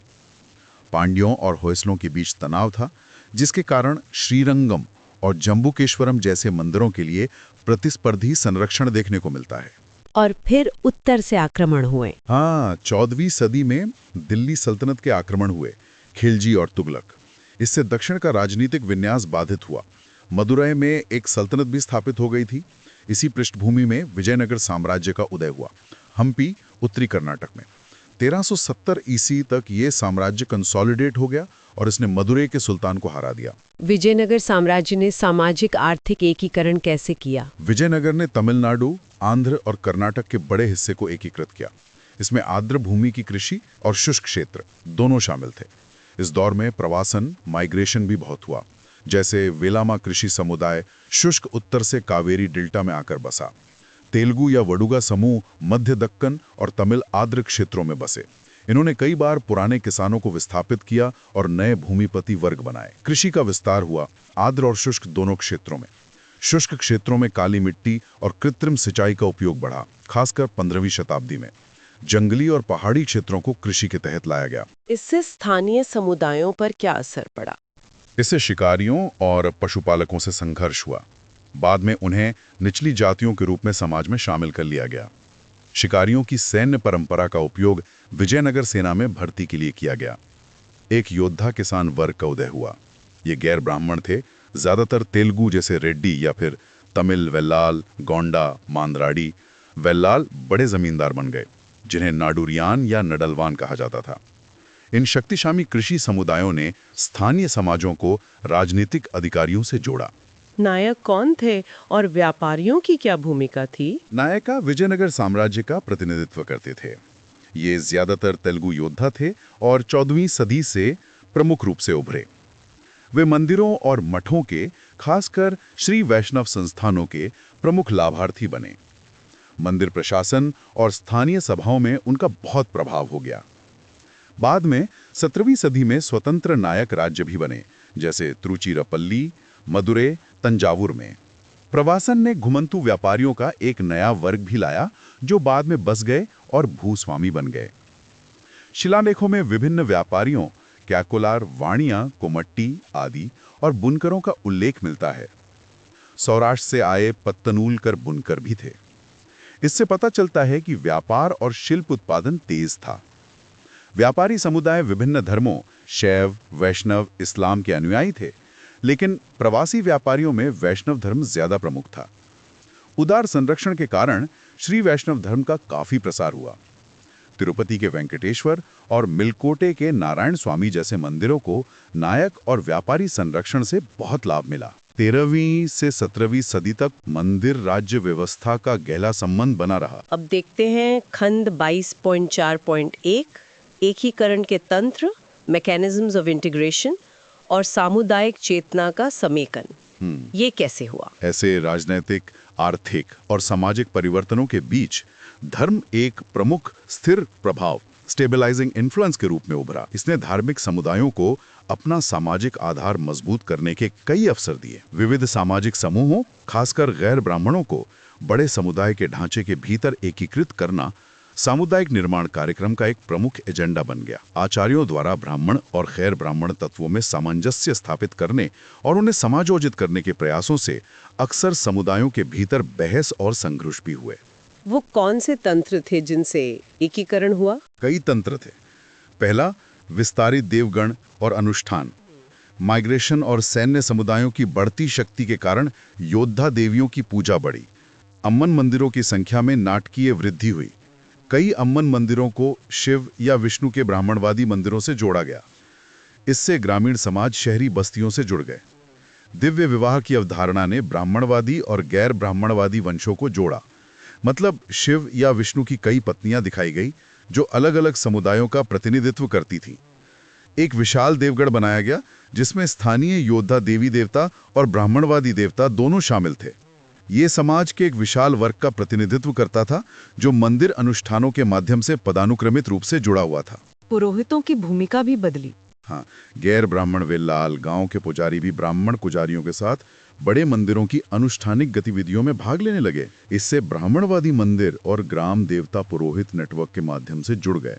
पांड्यों और होयसलों के बीच तनाव था, जिसके कारण श्रीरंगम और जम्बुकेश्वरम जैसे मंदिरों के लिए प्रतिस्पर्धी संरक्षण देखने को मिलता है। और फिर उत्तर से आक्रमण हुए। हाँ, 14वीं सदी में दिल्ली सल्तनत के आक्रमण हुए, खिलजी और तुगलक। इससे दक्षिण का राजनीतिक विन्यास बाधित हुआ। मदुरै में एक सल्तनत भी स्थापित हो गई थी। इसी पृष्ठभूमि में विजयनगर साम्राज्य का उदय हुआ, हम्पी उत्तरी कर्नाटक में। 1370 ईस्वी तक ये साम्राज्य कंसोलिडेट हो गया और इसने मदुरै के सुल्तान को हरा दिया। विजयनगर साम्राज्य ने सामाजिक आर्थिक एकीकरण कैसे किया? विजयनगर ने तमिलनाडु, आंध्र और कर्नाटक के बड़े हिस्से को एकीकृत किया। इसमें आर्द्र भूमि की कृषि और शुष्क क्षेत्र दोनों शामिल थे। इस दौर में प्रवासन, माइग्रेशन भी बहुत हुआ। जैसे वेलामा कृषि समुदाय शुष्क उत्तर से कावेरी डेल्टा में आकर बसा। तेलुगु या वडुगा समूह मध्य दक्कन और तमिल आर्द्र क्षेत्रों में बसे। इन्होंने कई बार पुराने किसानों को विस्थापित किया और नए भूमिपति वर्ग बनाए। कृषि का विस्तार हुआ आर्द्र और शुष्क दोनों क्षेत्रों में। शुष्क क्षेत्रों में काली मिट्टी और कृत्रिम सिंचाई का उपयोग बढ़ा, खासकर 15वीं शताब्दी में। जंगली और पहाड़ी क्षेत्रों को कृषि के तहत लाया गया। इससे स्थानीय समुदायों पर क्या असर पड़ा? इससे शिकारियों और पशुपालकों से संघर्ष हुआ। बाद में उन्हें निचली जातियों के रूप में समाज में शामिल कर लिया गया। शिकारियों की सैन्य परंपरा का उपयोग विजयनगर सेना में भर्ती के लिए किया गया। एक योद्धा किसान वर्ग का उदय हुआ। ये गैर ब्राह्मण थे, ज्यादातर तेलुगु जैसे रेड्डी या फिर तमिल वेल्लाल, गोंडा, मांदराड़ी। वेल्लाल बड़े जमींदार बन गए, जिन्हें नाडुरियान या नडलवान कहा जाता था। इन शक्तिशाली कृषि समुदायों ने स्थानीय समाजों को राजनीतिक अधिकारियों से जोड़ा। नायक कौन थे और व्यापारियों की क्या भूमिका थी? नायका विजयनगर साम्राज्य का प्रतिनिधित्व करते थे। ये ज्यादातर तेलुगु योद्धा थे और 14वीं सदी से प्रमुख रूप से उभरे। वे मंदिरों और मठों के, खासकर श्री वैष्णव संस्थानों के प्रमुख लाभार्थी बने। मंदिर प्रशासन और स्थानीय सभाओं में उनका बहुत प्रभाव हो गया। बाद में 17वीं सदी में स्वतंत्र नायक राज्य भी बने, जैसे तिरुचिरापल्ली, मदुरै, तंजावुर में। प्रवासन ने घुमंतु व्यापारियों का एक नया वर्ग भी लाया, जो बाद में बस गए और भूस्वामी बन गए। शिलालेखों में विभिन्न व्यापारियों, कैकोलार, वाणिया, कोमट्टी आदि और बुनकरों का उल्लेख मिलता है। सौराष्ट्र से आए पत्तनूलकर बुनकर भी थे। इससे पता चलता है कि व्यापार और शिल्प उत्पादन तेज था। व्यापारी समुदाय विभिन्न धर्मों, शैव, वैष्णव, इस्लाम के अनुयायी थे, लेकिन प्रवासी व्यापारियों में वैष्णव धर्म ज्यादा प्रमुख था। उदार संरक्षण के कारण श्री वैष्णव धर्म का काफी प्रसार हुआ। तिरुपति के वेंकटेश्वर और मिलकोटे के नारायण स्वामी जैसे मंदिरों को नायक और व्यापारी संरक्षण से बहुत लाभ मिला। 13वीं से 17वीं सदी तक मंदिर राज्य व्यवस्था का गहरा संबंध बना रहा। अब देखते हैं खंड 22.4.1, एकीकरण के तंत्र, मैकेनिज्म्स ऑफ इंटीग्रेशन और सामुदायिक चेतना का समेकन। ये कैसे हुआ? ऐसे राजनीतिक, आर्थिक और सामाजिक परिवर्तनों के बीच धर्म एक प्रमुख स्थिर प्रभाव, स्टेबलाइजिंग इन्फ्लुएंस के रूप में उभरा। इसने धार्मिक समुदायों को अपना सामाजिक आधार मजबूत करने के कई अवसर दिए। विविध सामाजिक समूहों, खासकर गैर ब्राह्मणों को बड़े समुदाय के ढांचे के भीतर एकीकृत करना सामुदायिक निर्माण कार्यक्रम का एक प्रमुख एजेंडा बन गया। आचार्यों द्वारा ब्राह्मण और गैर ब्राह्मण तत्वों में सामंजस्य स्थापित करने और उन्हें समायोजित करने के प्रयासों से अक्सर समुदायों के भीतर बहस और संघर्ष भी हुए। वो कौन से तंत्र थे जिनसे एकीकरण हुआ? कई तंत्र थे। पहला, विस्तारित देवगण और अनुष्ठान। माइग्रेशन और सैन्य समुदायों की बढ़ती शक्ति के कारण योद्धा देवियों की पूजा बढ़ी। अम्मन मंदिरों की संख्या में नाटकीय वृद्धि हुई। कई अम्मन मंदिरों को शिव या विष्णु के ब्राह्मणवादी मंदिरों से जोड़ा गया। इससे ग्रामीण समाज शहरी बस्तियों से जुड़ गए। दिव्य विवाह की अवधारणा ने ब्राह्मणवादी और गैर ब्राह्मणवादी वंशों को जोड़ा। मतलब शिव या विष्णु की कई पत्नियां दिखाई गई, जो अलग अलग समुदायों का प्रतिनिधित्व करती थी। एक विशाल देवगढ़ बनाया गया, जिसमें स्थानीय योद्धा देवी देवता और ब्राह्मणवादी देवता दोनों शामिल थे। ये समाज के एक विशाल वर्ग का प्रतिनिधित्व करता था, जो मंदिर अनुष्ठानों के माध्यम से पदानुक्रमित रूप से जुड़ा हुआ था। पुरोहितों की भूमिका भी बदली। हाँ, गैर ब्राह्मण वेल्लाल, गांव के पुजारी भी ब्राह्मण पुजारियों के साथ बड़े मंदिरों की अनुष्ठानिक गतिविधियों में भाग लेने लगे। इससे ब्राह्मणवादी मंदिर और ग्राम देवता पुरोहित नेटवर्क के माध्यम से जुड़ गए।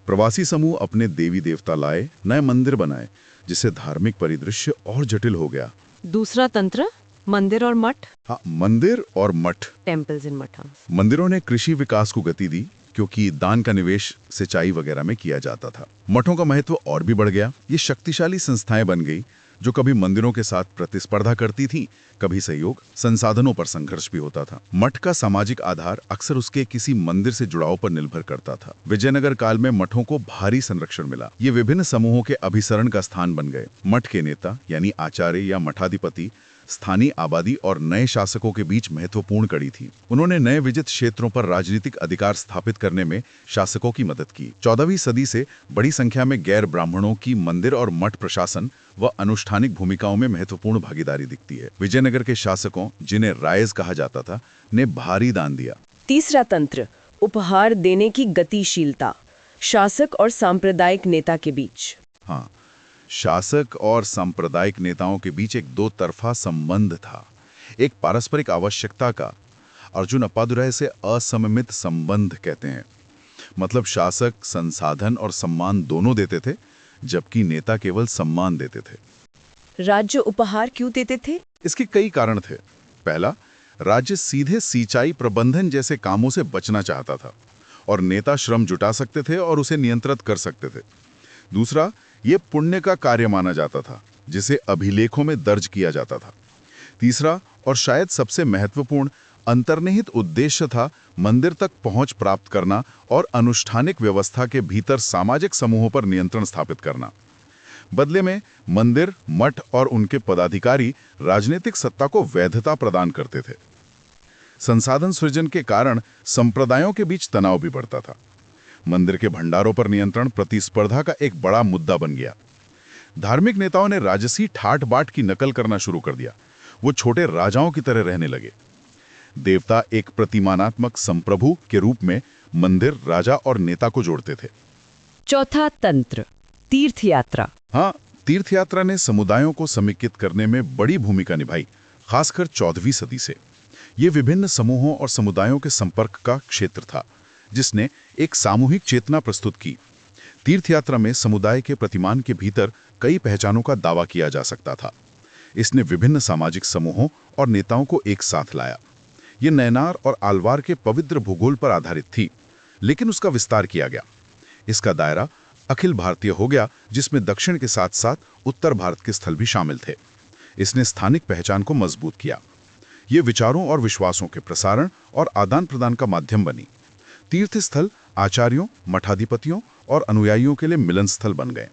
प्रवासी समूह अपने देवी देवता लाए, नए मंदिर बनाए, जिससे धार्मिक परिदृश्य और जटिल हो गया। दूसरा तंत्र, मंदिर और मठ। हाँ, मंदिर और मठ। टेम्पल्स इन मठ। मंदिरों ने कृषि विकास को गति दी, क्योंकि दान का निवेश सिंचाई वगैरह में किया जाता था। मठों का महत्व और भी बढ़ गया। ये शक्तिशाली संस्थाएं बन गई, जो कभी मंदिरों के साथ प्रतिस्पर्धा करती थी, कभी सहयोग, संसाधनों पर संघर्ष भी होता था। मठ का सामाजिक आधार अक्सर उसके किसी मंदिर से जुड़ाव पर निर्भर करता था। विजयनगर काल में मठों को भारी संरक्षण मिला। ये विभिन्न समूहों के अभिसरण का स्थान बन गए। मठ के नेता यानी आचार्य या मठाधिपति स्थानीय आबादी और नए शासकों के बीच महत्वपूर्ण कड़ी थी। उन्होंने नए विजित क्षेत्रों पर राजनीतिक अधिकार स्थापित करने में शासकों की मदद की। 14वीं सदी से बड़ी संख्या में गैर ब्राह्मणों की मंदिर और मठ प्रशासन व अनुष्ठानिक भूमिकाओं में महत्वपूर्ण भागीदारी दिखती है। विजयनगर के शासकों, जिन्हें रायज कहा जाता था, ने भारी दान दिया। तीसरा तंत्र, उपहार देने की गतिशीलता, शासक और सांप्रदायिक नेता के बीच। हाँ, शासक और सांप्रदायिक नेताओं के बीच एक दो तरफा संबंध था, एक पारस्परिक आवश्यकता का। अर्जुन अप्पादुराय से असममित संबंध कहते हैं। मतलब शासक संसाधन और सम्मान दोनों देते थे, जबकि नेता केवल सम्मान देते थे। राज्य उपहार क्यों देते थे? इसके कई कारण थे। पहला, राज्य सीधे सिंचाई प्रबंधन जैसे कामों से बचना चाहता था और नेता श्रम जुटा सकते थे और उसे नियंत्रित कर सकते थे। दूसरा, ये पुण्य का कार्य माना जाता था, जिसे अभिलेखों में दर्ज किया जाता था। तीसरा और शायद सबसे महत्वपूर्ण अंतर्निहित उद्देश्य था मंदिर तक पहुंच प्राप्त करना और अनुष्ठानिक व्यवस्था के भीतर सामाजिक समूहों पर नियंत्रण स्थापित करना। बदले में मंदिर, मठ और उनके पदाधिकारी राजनीतिक सत्ता को वैधता प्रदान करते थे। संसाधन सृजन के कारण संप्रदायों के बीच तनाव भी बढ़ता था। मंदिर के भंडारों पर नियंत्रण प्रतिस्पर्धा का एक बड़ा मुद्दा बन गया। धार्मिक नेताओं ने राजसी ठाट बाट की नकल करना शुरू कर दिया। वो छोटे राजाओं की तरह रहने लगे। देवता एक प्रतिमानात्मक संप्रभु के रूप में मंदिर, राजा और नेता को जोड़ते थे। चौथा तंत्र, तीर्थ यात्रा। हाँ, तीर्थ यात्रा ने समुदायों को समेकित करने में बड़ी भूमिका निभाई, खासकर 14वीं सदी से। ये विभिन्न समूहों और समुदायों के संपर्क का क्षेत्र था, जिसने एक सामूहिक चेतना प्रस्तुत की। तीर्थ यात्रा में समुदाय के प्रतिमान के भीतर कई पहचानों का दावा किया जा सकता था। इसने विभिन्न सामाजिक समूहों और नेताओं को एक साथ लाया। ये नैनार और आलवार के पवित्र भूगोल पर आधारित थी, लेकिन उसका विस्तार किया गया। इसका दायरा अखिल भारतीय हो गया, जिसमें दक्षिण के साथ साथ उत्तर भारत के स्थल भी शामिल थे। इसने स्थानिक पहचान को मजबूत किया। ये विचारों और विश्वासों के प्रसारण और आदान प्रदान का माध्यम बनी। तीर्थ स्थल आचार्यों, मठाधिपतियों और अनुयायियों के लिए मिलन स्थल बन गए।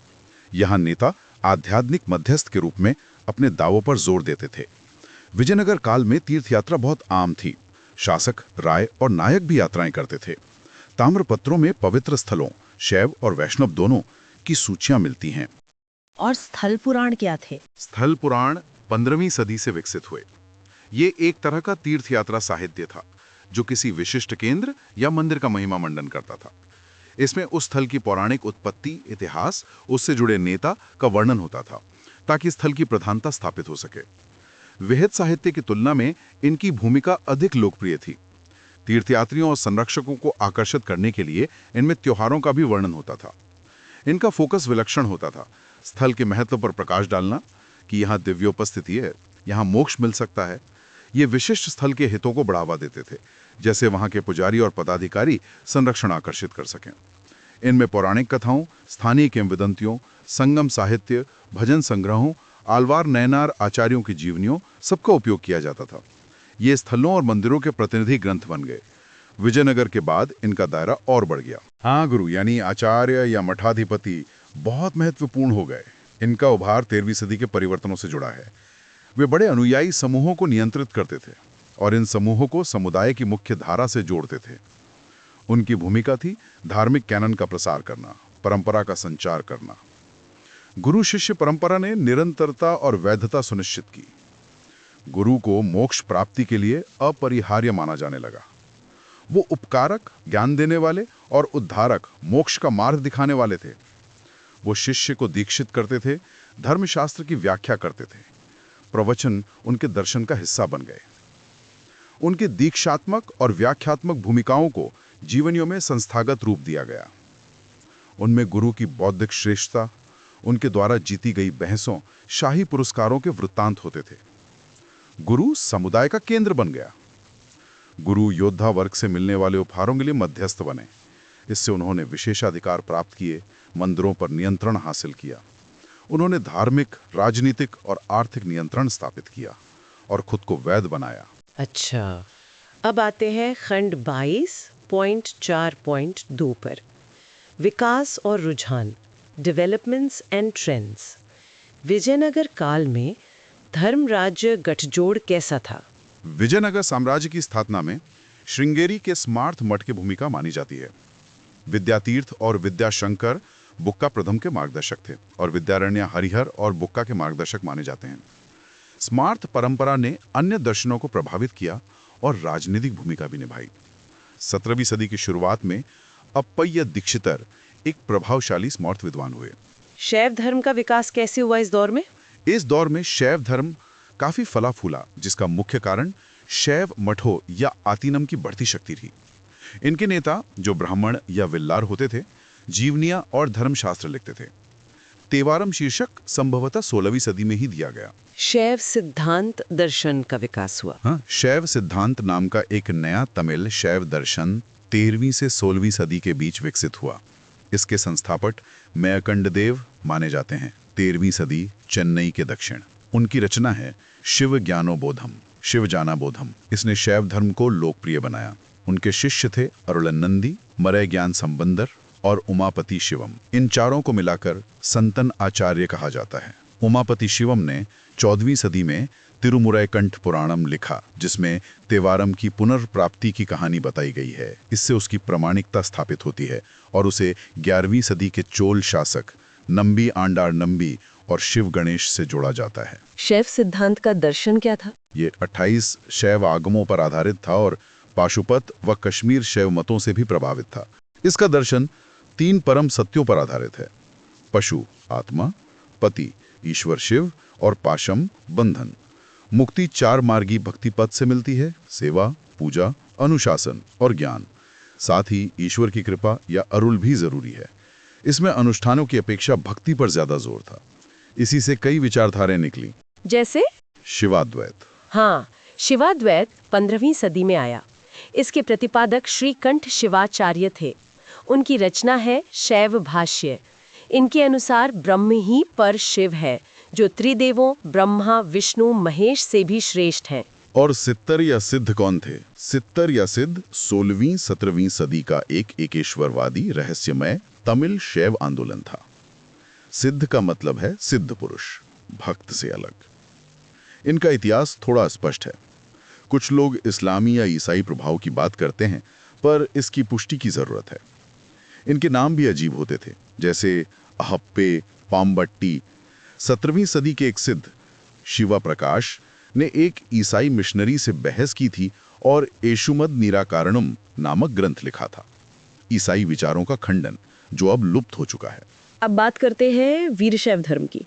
यहाँ नेता आध्यात्मिक मध्यस्थ के रूप में अपने दावों पर जोर देते थे। विजयनगर काल में तीर्थ यात्रा बहुत आम थी। शासक, राय और नायक भी यात्राएं करते थे। ताम्रपत्रों में पवित्र स्थलों, शैव और वैष्णव दोनों की सूचियां मिलती हैं। और स्थल पुराण क्या थे? स्थल पुराण 15वीं सदी से विकसित हुए। ये एक तरह का तीर्थ यात्रा साहित्य था, जो किसी विशिष्ट केंद्र या मंदिर का महिमा मंडन करता था। इसमें उस स्थल की पौराणिक उत्पत्ति, इतिहास, उससे जुड़े नेता का वर्णन होता था, ताकि स्थल की प्रधानता स्थापित हो सके। विहित साहित्य की तुलना में इनकी भूमिका अधिक लोकप्रिय थी। तीर्थयात्रियों और संरक्षकों को आकर्षित करने के लिए इनमें त्योहारों का भी वर्णन होता था। इनका फोकस विलक्षण होता था। स्थल के महत्व पर प्रकाश डालना कि यहाँ दिव्योपस्थिति है, यहाँ मोक्ष मिल सकता है। ये विशिष्ट स्थल के हितों को बढ़ावा देते थे, जैसे वहाँ के पुजारी और पदाधिकारी संरक्षण आकर्षित कर सकें। इनमें पौराणिक कथाओं, स्थानीय किंवदंतियों, संगम साहित्य, भजन संग्रहों, आलवार नैनार आचार्यों की जीवनियों सबका उपयोग किया जाता था। ये स्थलों और मंदिरों के प्रतिनिधि ग्रंथ बन गए। विजयनगर के बाद इनका दायरा और बढ़ गया। हाँ, गुरु यानी आचार्य या मठाधिपति बहुत महत्वपूर्ण हो गए। इनका उभार 13वीं सदी के परिवर्तनों से जुड़ा है। वे बड़े अनुयायी समूहों को नियंत्रित करते थे और इन समूहों को समुदाय की मुख्य धारा से जोड़ते थे। उनकी भूमिका थी धार्मिक कैनन का प्रसार करना, परंपरा का संचार करना। गुरु शिष्य परंपरा ने निरंतरता और वैधता सुनिश्चित की। गुरु को मोक्ष प्राप्ति के लिए अपरिहार्य माना जाने लगा। वो उपकारक, ज्ञान देने वाले और उद्धारक, मोक्ष का मार्ग दिखाने वाले थे। वो शिष्य को दीक्षित करते थे, धर्मशास्त्र की व्याख्या करते थे। प्रवचन उनके दर्शन का हिस्सा बन गए। उनकी दीक्षात्मक और व्याख्यात्मक भूमिकाओं को जीवनियों में संस्थागत रूप दिया गया। उनमें गुरु की बौद्धिक श्रेष्ठता, उनके द्वारा जीती गई बहसों, शाही पुरस्कारों के वृत्तांत होते थे। गुरु समुदाय का केंद्र बन गया। गुरु योद्धा वर्ग से मिलने वाले उपहारों के लिए मध्यस्थ बने। इससे उन्होंने विशेषाधिकार प्राप्त किए, मंदिरों पर नियंत्रण हासिल किया। उन्होंने धार्मिक, राजनीतिक और आर्थिक नियंत्रण स्थापित किया और खुद को वैध बनाया। अच्छा, अब आते हैं खंड 22.4.2 पर। विकास और रुझान, डेवलपमेंट्स एंड ट्रेंड्स। विजयनगर काल में धर्मराज्य गठजोड़ कैसा था? विजयनगर साम्राज्य की स्थापना में श्रृंगेरी के स्मार्त मठ की भूमिका मानी जाती है। विद्यातीर्थ और विद्याशंकर बुक्का प्रथम के मार्गदर्शक थे और विद्यारण्य हरिहर और बुक्का के मार्गदर्शक माने जाते हैं। स्मार्त परंपरा ने अन्य दर्शनों को प्रभावित किया और राजनीतिक भूमिका भी निभाई। 17वीं सदी की शुरुआत में अप्पय्य दीक्षितर एक प्रभावशाली स्मार्त विद्वान हुए। शैव धर्म का विकास कैसे हुआ इस दौर में? इस दौर में शैव धर्म काफी फला फूला, जिसका मुख्य कारण शैव मठों या आतीनम की बढ़ती शक्ति थी। इनके नेता, जो ब्राह्मण या विल्लार होते थे, जीवनियां और धर्मशास्त्र लिखते थे। तेवारम शीर्षक संभवतः 16वीं सदी में ही दिया गया। शैव सिद्धांत दर्शन का विकास हुआ। हाँ, शैव सिद्धांत नाम का एक नया तमिल शैव दर्शन 13वीं से 16वीं सदी के बीच विकसित हुआ। इसके संस्थापक मयकंडदेव माने जाते हैं। 13वीं सदी, चेन्नई के दक्षिण। उनकी रचना है शिव ज्ञानोबोधम, शिव जानाबोधम। इसने शैव धर्म को लोकप्रिय बनाया। उनके शिष्य थे अरुलनंदी, मरय ज्ञान संबंदर और उमापति शिवम। इन चारों को मिलाकर संतन आचार्य कहा जाता है। उमापति शिवम ने 14वीं सदी में तिरुमुरैकंठ पुराणम लिखा, जिसमें तेवारम की पुनर्प्राप्ति की कहानी बताई गई है। इससे उसकी प्रामाणिकता स्थापित होती है और उसे 11वीं सदी के चोल शासक नंबी आंडार नंबी और शिव गणेश से जोड़ा जाता है। शैव सिद्धांत का दर्शन क्या था? ये 28 शैव आगमों पर आधारित था और पाशुपत व कश्मीर शैव मतों से भी प्रभावित था। इसका दर्शन 3 परम सत्यों पर आधारित है: पशु आत्मा, पति ईश्वर शिव और पाशम बंधन। मुक्ति 4 मार्गी भक्ति पद से मिलती है: सेवा, पूजा, अनुशासन और ज्ञान। साथ ही ईश्वर की कृपा या अरुल भी जरूरी है। इसमें अनुष्ठानों की अपेक्षा भक्ति पर ज्यादा जोर था। इसी से कई विचारधाराएं निकली, जैसे शिवाद्वैत। हाँ, शिवाद्वैत 15वीं सदी में आया। इसके प्रतिपादक श्रीकंठ शिवाचार्य थे। उनकी रचना है शैव भाष्य। इनके अनुसार ब्रह्म ही पर शिव है, जो त्रिदेवों ब्रह्मा, विष्णु, महेश से भी श्रेष्ठ हैं। और सित्तर या सिद्ध कौन थे? सित्तर या सिद्ध 16वीं 17वीं सदी का एक एकेश्वरवादी रहस्यमय तमिल शैव आंदोलन था। सिद्ध का मतलब है सिद्ध पुरुष, भक्त से अलग। इनका इतिहास थोड़ा अस्पष्ट है। कुछ लोग इस्लामी या ईसाई प्रभाव की बात करते हैं, पर इसकी पुष्टि की जरूरत है। इनके नाम भी अजीब होते थे, जैसे अहप्पे, पाम्बट्टी। 17वीं सदी के एक सिद्ध शिवा प्रकाश ने एक ईसाई मिशनरी से बहस की थी और एशुमद निराकारणम नामक ग्रंथ लिखा था, ईसाई विचारों का खंडन, जो अब लुप्त हो चुका है। अब बात करते हैं वीरशैव धर्म की।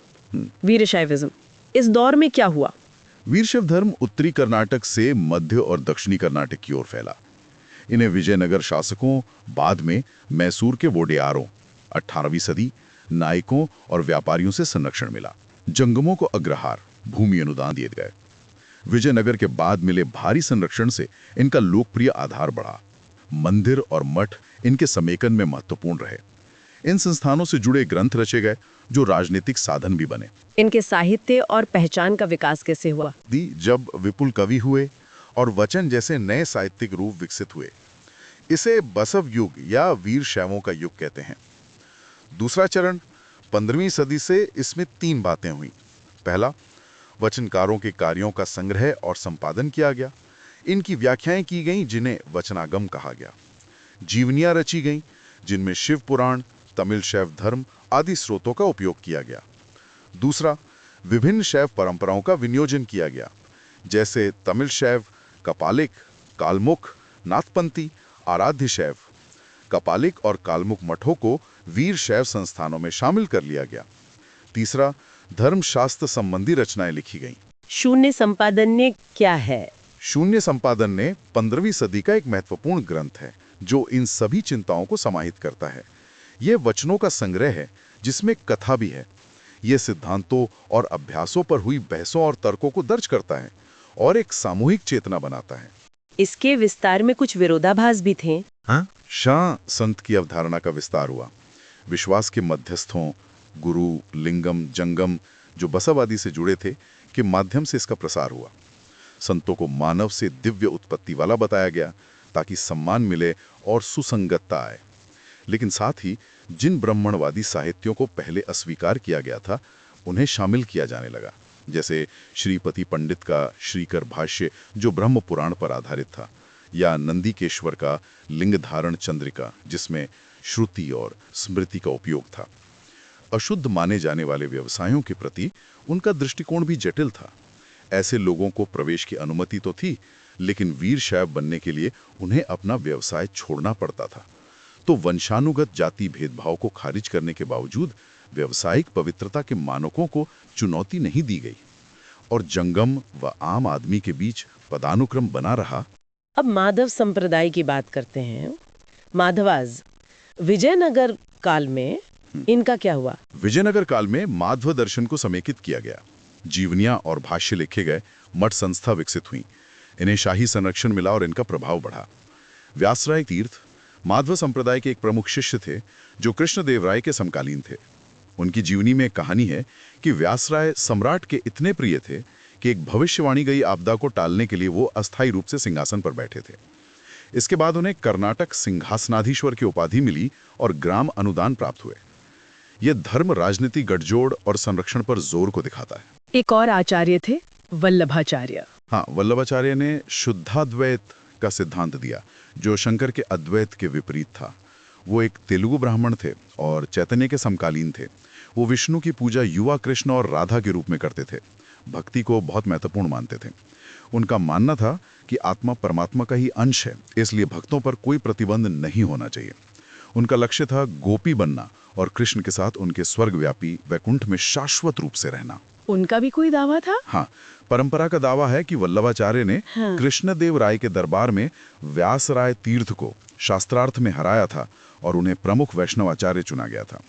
वीरशैविज्म इस दौर में क्या हुआ? वीरशैव धर्म उत्तरी कर्नाटक से मध्य और दक्षिणी कर्नाटक की ओर फैला। इन्हें विजयनगर शासकों, बाद में मैसूर के वोडेयारों, 18वीं सदी नायकों और व्यापारियों से संरक्षण मिला। जंगमों को अग्रहार, भूमि अनुदान दिए गए। विजयनगर के बाद मिले भारी संरक्षण से इनका लोकप्रिय आधार बढ़ा। मंदिर और मठ इनके समेकन में महत्वपूर्ण रहे। इन संस्थानों से जुड़े ग्रंथ रचे गए, जो राजनीतिक साधन भी बने। इनके साहित्य और पहचान का विकास कैसे हुआ? जब विपुल कवि हुए और वचन जैसे नए साहित्यिक रूप विकसित हुए। इसे बसव युग या वीर शैवों का युग कहते हैं। दूसरा चरण 15वीं सदी से इसमें 3 बातें हुई। पहला, वचनकारों के कार्यों का संग्रह और संपादन किया गया। इनकी व्याख्याएं की गईं, जिन्हें वचनागम कहा गया। जीवनियां रची गईं, जिनमें शिव पुराण, तमिल शैव धर्म आदि स्रोतों का उपयोग किया गया। दूसरा, विभिन्न शैव परंपराओं का विनियोजन किया गया, जैसे तमिल शैव, कपालिक, कालमुख, नाथपंथी, आराध्य शैव। कपालिक और कालमुख मठों को वीर शैव संस्थानों में शामिल कर लिया गया। तीसरा, धर्मशास्त्र संबंधी रचनाएं लिखी गईं। शून्य संपादन ने क्या है? शून्य संपादन ने 15वीं सदी का एक महत्वपूर्ण ग्रंथ है, जो इन सभी चिंताओं को समाहित करता है। यह वचनों का संग्रह है, जिसमें कथा भी है। यह सिद्धांतों और अभ्यासों पर हुई बहसों और तर्कों को दर्ज करता है और एक सामूहिक चेतना बनाता है। इसके विस्तार में कुछ विरोधाभास भी थे। हाँ? शाह संत की अवधारणा का विस्तार हुआ। विश्वास के मध्यस्थों, गुरु, लिंगम, जंगम, जो बसवादी से जुड़े थे, के माध्यम से इसका प्रसार हुआ। संतों को मानव से दिव्य उत्पत्ति वाला बताया गया, ताकि सम्मान मिले और सुसंगतता आए। लेकिन साथ ही जिन ब्राह्मणवादी साहित्यों को पहले अस्वीकार किया गया था, उन्हें शामिल किया जाने लगा। जैसे श्रीपति पंडित का श्रीकर भाष्य जो ब्रह्म पुराण पर आधारित था, या नंदीकेश्वर का लिंग धारण चंद्रिका जिसमें श्रुति और स्मृति का उपयोग था। अशुद्ध माने जाने वाले व्यवसायों के प्रति उनका दृष्टिकोण भी जटिल था। ऐसे लोगों को प्रवेश की अनुमति तो थी, लेकिन वीरशैव बनने के लिए उन्हें अपना व्यवसाय छोड़ना पड़ता था। तो वंशानुगत जाति भेदभाव को खारिज करने के बावजूद व्यवसायिक पवित्रता के मानकों को चुनौती नहीं दी गई और जंगम व आम आदमी के बीच पदानुक्रम बना रहा। अब माधव संप्रदाय की बात करते हैं। माधवाज विजयनगर काल में इनका क्या हुआ? विजयनगर काल में माध्व दर्शन को समेकित किया गया। जीवनियां और भाष्य लिखे गए, मठ संस्था विकसित हुई, इन्हें शाही संरक्षण मिला और इनका प्रभाव बढ़ा। व्यासराय तीर्थ माध्व संप्रदाय के एक प्रमुख शिष्य थे जो कृष्णदेव राय के समकालीन थे। उनकी जीवनी में कहानी है कि व्यासराय सम्राट के इतने प्रिय थे कि एक भविष्यवाणी गई आपदा को टालने के लिए वो अस्थायी रूप से सिंहासन पर बैठे थे। इसके बाद उन्हें कर्नाटक सिंहासनाधीश्वर की उपाधि मिली और ग्राम अनुदान प्राप्त हुए। यह धर्म राजनीति गठजोड़ और संरक्षण पर जोर को दिखाता है। एक और आचार्य थे, वल्लभाचार्य। हाँ, वल्लभाचार्य ने शुद्धाद्वैत का सिद्धांत दिया जो शंकर के अद्वैत के विपरीत था। वो एक तेलुगु ब्राह्मण थे और चैतन्य के समकालीन थे। वो विष्णु की पूजा युवा कृष्ण और राधा के रूप में करते थे। भक्ति को बहुत महत्वपूर्ण मानते थे। उनका मानना था कि आत्मा परमात्मा का ही अंश है, इसलिए भक्तों पर कोई प्रतिबंध नहीं होना चाहिए। उनका लक्ष्य था गोपी बनना और कृष्ण के साथ उनके स्वर्गव्यापी वैकुंठ में शाश्वत रूप से रहना। उनका भी कोई दावा था? हाँ, परंपरा का दावा है कि वल्लभाचार्य ने कृष्णदेव राय के दरबार में व्यासराय तीर्थ को शास्त्रार्थ में हराया था और उन्हें प्रमुख वैष्णव आचार्य चुना गया था।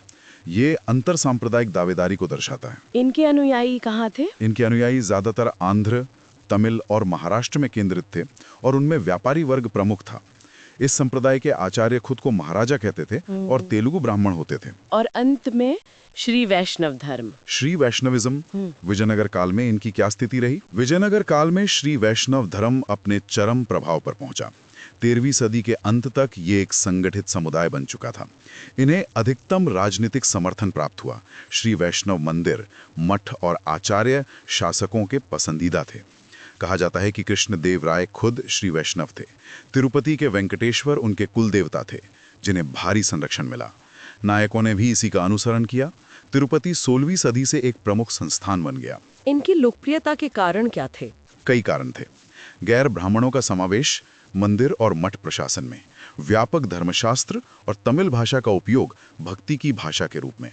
ये अंतर सांप्रदायिक दावेदारी को दर्शाता है। इनके अनुयायी कहाँ थे? इनके अनुयायी ज्यादातर आंध्र, तमिल और महाराष्ट्र में केंद्रित थे और उनमें व्यापारी वर्ग प्रमुख था। इस संप्रदाय के आचार्य खुद को महाराजा कहते थे और तेलुगु ब्राह्मण होते थे। और अंत में श्री वैष्णव धर्म, श्री वैष्णविज्म। विजयनगर काल में इनकी क्या स्थिति रही? विजयनगर काल में श्री वैष्णव धर्म अपने चरम प्रभाव पर पहुंचा। 13वीं सदी के अंत तक ये एक संगठित समुदाय बन चुका था। इन्हें अधिकतम राजनीतिक समर्थन प्राप्त हुआ। श्री वैष्णव मंदिर, मठ और आचार्य शासकों के पसंदीदा थे। कहा जाता है कि कृष्णदेव राय खुद श्री वैष्णव थे। तिरुपति के वेंकटेश्वर उनके कुल देवता थे, जिन्हें भारी संरक्षण मिला। नायकों ने भी इसी का अनुसरण किया। तिरुपति 16वीं सदी से एक प्रमुख संस्थान बन गया। इनकी लोकप्रियता के कारण क्या थे? कई कारण थे। गैर ब्राह्मणों का समावेश मंदिर और मठ प्रशासन में, व्यापक धर्मशास्त्र और तमिल भाषा का उपयोग भक्ति की भाषा के रूप में।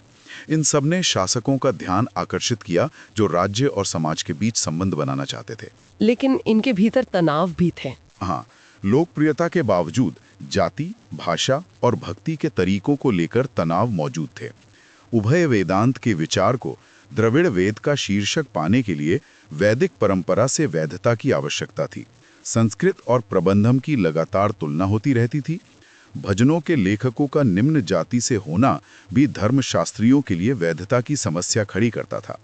इन सब ने शासकों का ध्यान आकर्षित किया जो राज्य और समाज के बीच संबंध बनाना चाहते थे। लेकिन इनके भीतर तनाव भी थे। हाँ, लोकप्रियता के बावजूद जाति, भाषा और भक्ति के तरीकों को लेकर तनाव मौजूद थे। उभय वेदांत के विचार को द्रविड़ वेद का शीर्षक पाने के लिए वैदिक परंपरा से वैधता की आवश्यकता थी। संस्कृत और प्रबंधम की लगातार तुलना होती रहती थी। भजनों के लेखकों का निम्न जाति से होना भी धर्मशास्त्रियों के लिए वैधता की समस्या खड़ी करता था।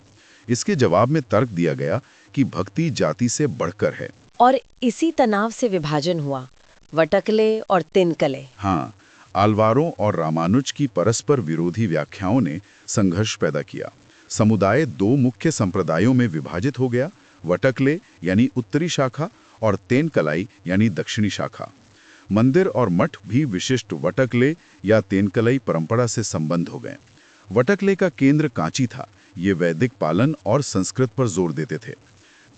इसके जवाब में तर्क दिया गया कि भक्ति जाति से बढ़कर है। और इसी तनाव से विभाजन हुआ, वटकले और तिनकले। हाँ, आल्वारों और रामानुज की परस्पर विरोधी व्याख्याओं ने संघर्ष पैदा किया। समुदाय दो मुख्य संप्रदायों में विभाजित हो गया, वटकले यानी उत्तरी शाखा और तेनकलाई यानी दक्षिणी शाखा। मंदिर और मठ भी विशिष्ट वटकले या तेनकलाई परंपरा से संबंध हो गए। वटकले का केंद्र कांची था, ये वैदिक पालन और संस्कृत पर जोर देते थे।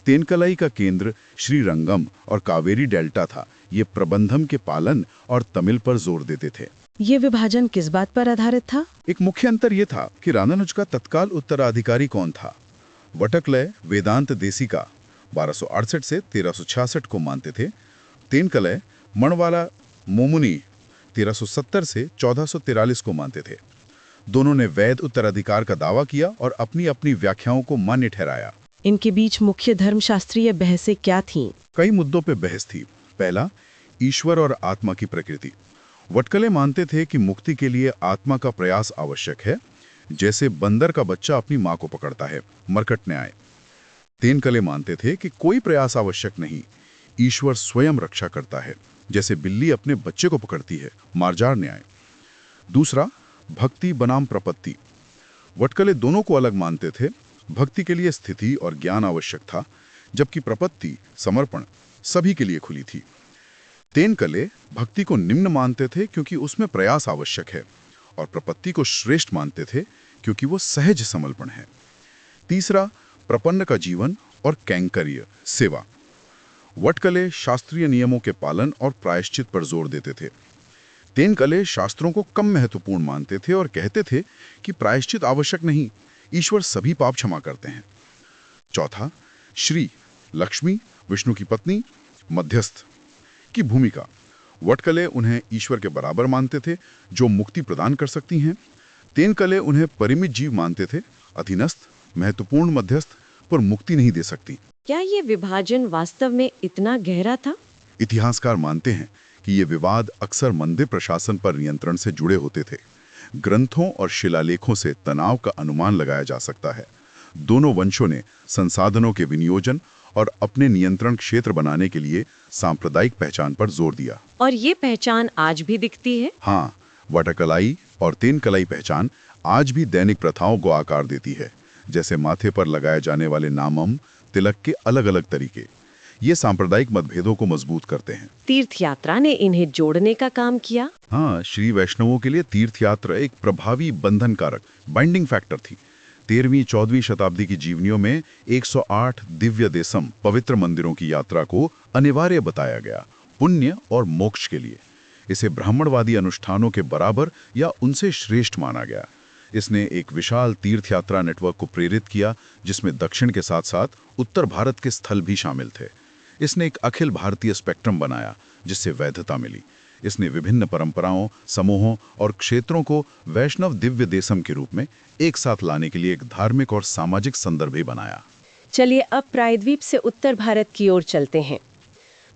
तेनकलाई का केंद्र श्रीरंगम और कावेरी डेल्टा था, ये प्रबंधम के पालन और तमिल पर जोर देते थे। ये विभाजन किस बात पर आधारित था? एक मुख्य अंतर यह था कि रामानुज का तत्काल उत्तराधिकारी कौन था। वटकलय वेदांत देसिका 1268 से 1366 को मानते थे। तेनकलय मणवाला मोमुनी 1370 से 1443 को मानते थे। दोनों ने वैद उत्तराधिकार का दावा किया और अपनी अपनी व्याख्याओं को मान्य ठहराया। इनके बीच मुख्य धर्मशास्त्रीय बहसें क्या थीं? कई मुद्दों पे बहस थी। पहला, ईश्वर और आत्मा की प्रकृति। वटकले मानते थे कि मुक्ति के लिए आत्मा का प्रयास आवश्यक है, जैसे बंदर का बच्चा अपनी मां को पकड़ता है, मरकट न्याय। तेनकले मानते थे कि कोई प्रयास आवश्यक नहीं, ईश्वर स्वयं रक्षा करता है, जैसे बिल्ली अपने बच्चे को पकड़ती है, मार्जार न्याय। दूसरा, भक्ति बनाम प्रपत्ति। वटकले दोनों को अलग मानते थे। भक्ति के लिए स्थिति और ज्ञान आवश्यक था, जबकि प्रपत्ति, समर्पण सभी के लिए खुली थी। तेनकले भक्ति को निम्न मानते थे क्योंकि उसमें प्रयास आवश्यक है, और प्रपत्ति को श्रेष्ठ मानते थे क्योंकि वो सहज समर्पण है। तीसरा, प्रपन्न का जीवन और कैंकर्य, सेवा। वटकले शास्त्रीय नियमों के पालन और प्रायश्चित पर जोर देते थे। तेनकले शास्त्रों को कम महत्वपूर्ण मानते थे और कहते थे कि प्रायश्चित आवश्यक नहीं, ईश्वर सभी पाप क्षमा करते हैं। चौथा, श्री, लक्ष्मी, विष्णु की पत्नी, मध्यस्थ की भूमिका। वटकले उन्हें ईश्वर के बराबर मानते थे जो मुक्ति प्रदान कर सकती हैं। तेनकले उन्हें परिमित जीव मानते थे, अधीनस्थ, महत्वपूर्ण मध्यस्थ पर मुक्ति नहीं दे सकती। क्या ये विभाजन वास्तव में इतना गहरा था? इतिहासकार मानते हैं कि ये विवाद अक्सर मंदिर प्रशासन पर नियंत्रण से जुड़े होते थे। ग्रंथों और शिलालेखों से तनाव का अनुमान लगाया जा सकता है। दोनों वंशों ने संसाधनों के विनियोजन और अपने नियंत्रण क्षेत्र बनाने के लिए सांप्रदायिक पहचान पर जोर दिया। और ये पहचान आज भी दिखती है? हाँ, वटकलाई और तेनकलाई पहचान आज भी दैनिक प्रथाओं को आकार देती है, जैसे माथे पर लगाए जाने वाले नामम, तिलक के अलग अलग तरीके। ये सांप्रदायिक मतभेदों को मजबूत करते हैं। तीर्थ यात्रा ने इन्हें जोड़ने का काम किया। हाँ, श्री वैष्णवों के लिए तीर्थ यात्रा एक प्रभावी बंधन कारक, बाइंडिंग फैक्टर थी। 13वीं-14वीं शताब्दी की जीवनियों में 108 दिव्य देशम, पवित्र मंदिरों की यात्रा को अनिवार्य बताया गया, पुण्य और मोक्ष के लिए। इसे ब्राह्मणवादी अनुष्ठानों के बराबर या उनसे श्रेष्ठ माना गया। इसने एक विशाल तीर्थ यात्रा नेटवर्क को प्रेरित किया, जिसमें दक्षिण के साथ साथ उत्तर भारत के स्थल भी शामिल थे। इसने एक अखिल भारतीय स्पेक्ट्रम बनाया, जिससे वैधता मिली। इसने विभिन्न परंपराओं, समूहों और क्षेत्रों को वैष्णव दिव्य देशम के रूप में एक साथ लाने के लिए एक धार्मिक और सामाजिक संदर्भ भी बनाया। चलिए अब प्रायद्वीप से उत्तर भारत की ओर चलते हैं।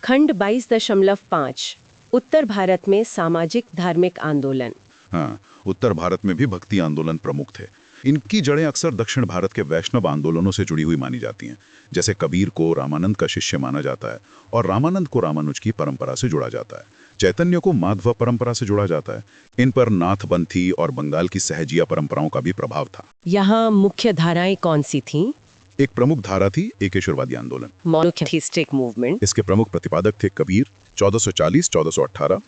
खंड 22.5, उत्तर भारत में सामाजिक धार्मिक आंदोलन। हाँ, उत्तर भारत में भी भक्ति आंदोलन प्रमुख थे। इनकी जड़ें अक्सर दक्षिण भारत के वैष्णव आंदोलनों से जुड़ी हुई मानी जाती हैं। जैसे कबीर को रामानंद का शिष्य माना जाता है और रामानंद को रामानुज की परंपरा से जोड़ा जाता है। चैतन्य को माधव परंपरा से जोड़ा जाता है। इन पर नाथपंथी और बंगाल की सहजिया परंपराओं का भी प्रभाव था। यहाँ मुख्य धाराएं कौन सी थीं? एक प्रमुख धारा थी एकेश्वरवादी आंदोलन। मोनोथेइस्टिक मूवमेंट। इसके प्रमुख प्रतिपादक थे कबीर 1440-1418,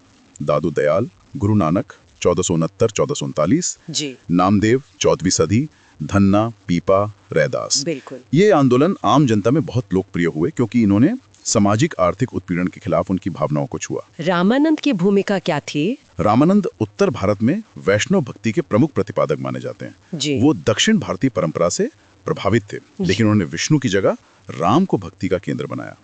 दादू दयाल, गुरु नानक 1469-1439, जी, नामदेव 14वीं सदी, धन्ना, पीपा, रैदास। बिल्कुल। ये आंदोलन आम जनता में बहुत लोकप्रिय हुए क्योंकि इन्होंने सामाजिक आर्थिक उत्पीड़न के खिलाफ उनकी भावनाओं को छुआ। रामानंद की भूमिका क्या थी? रामानंद उत्तर भारत में वैष्णव भक्ति के प्रमुख प्रतिपादक माने जाते हैं। जी। वो दक्षिण भारतीय परंपरा से प्रभावित थे, लेकिन उन्होंने विष्णु की जगह राम को भक्ति का केंद्र बनाया।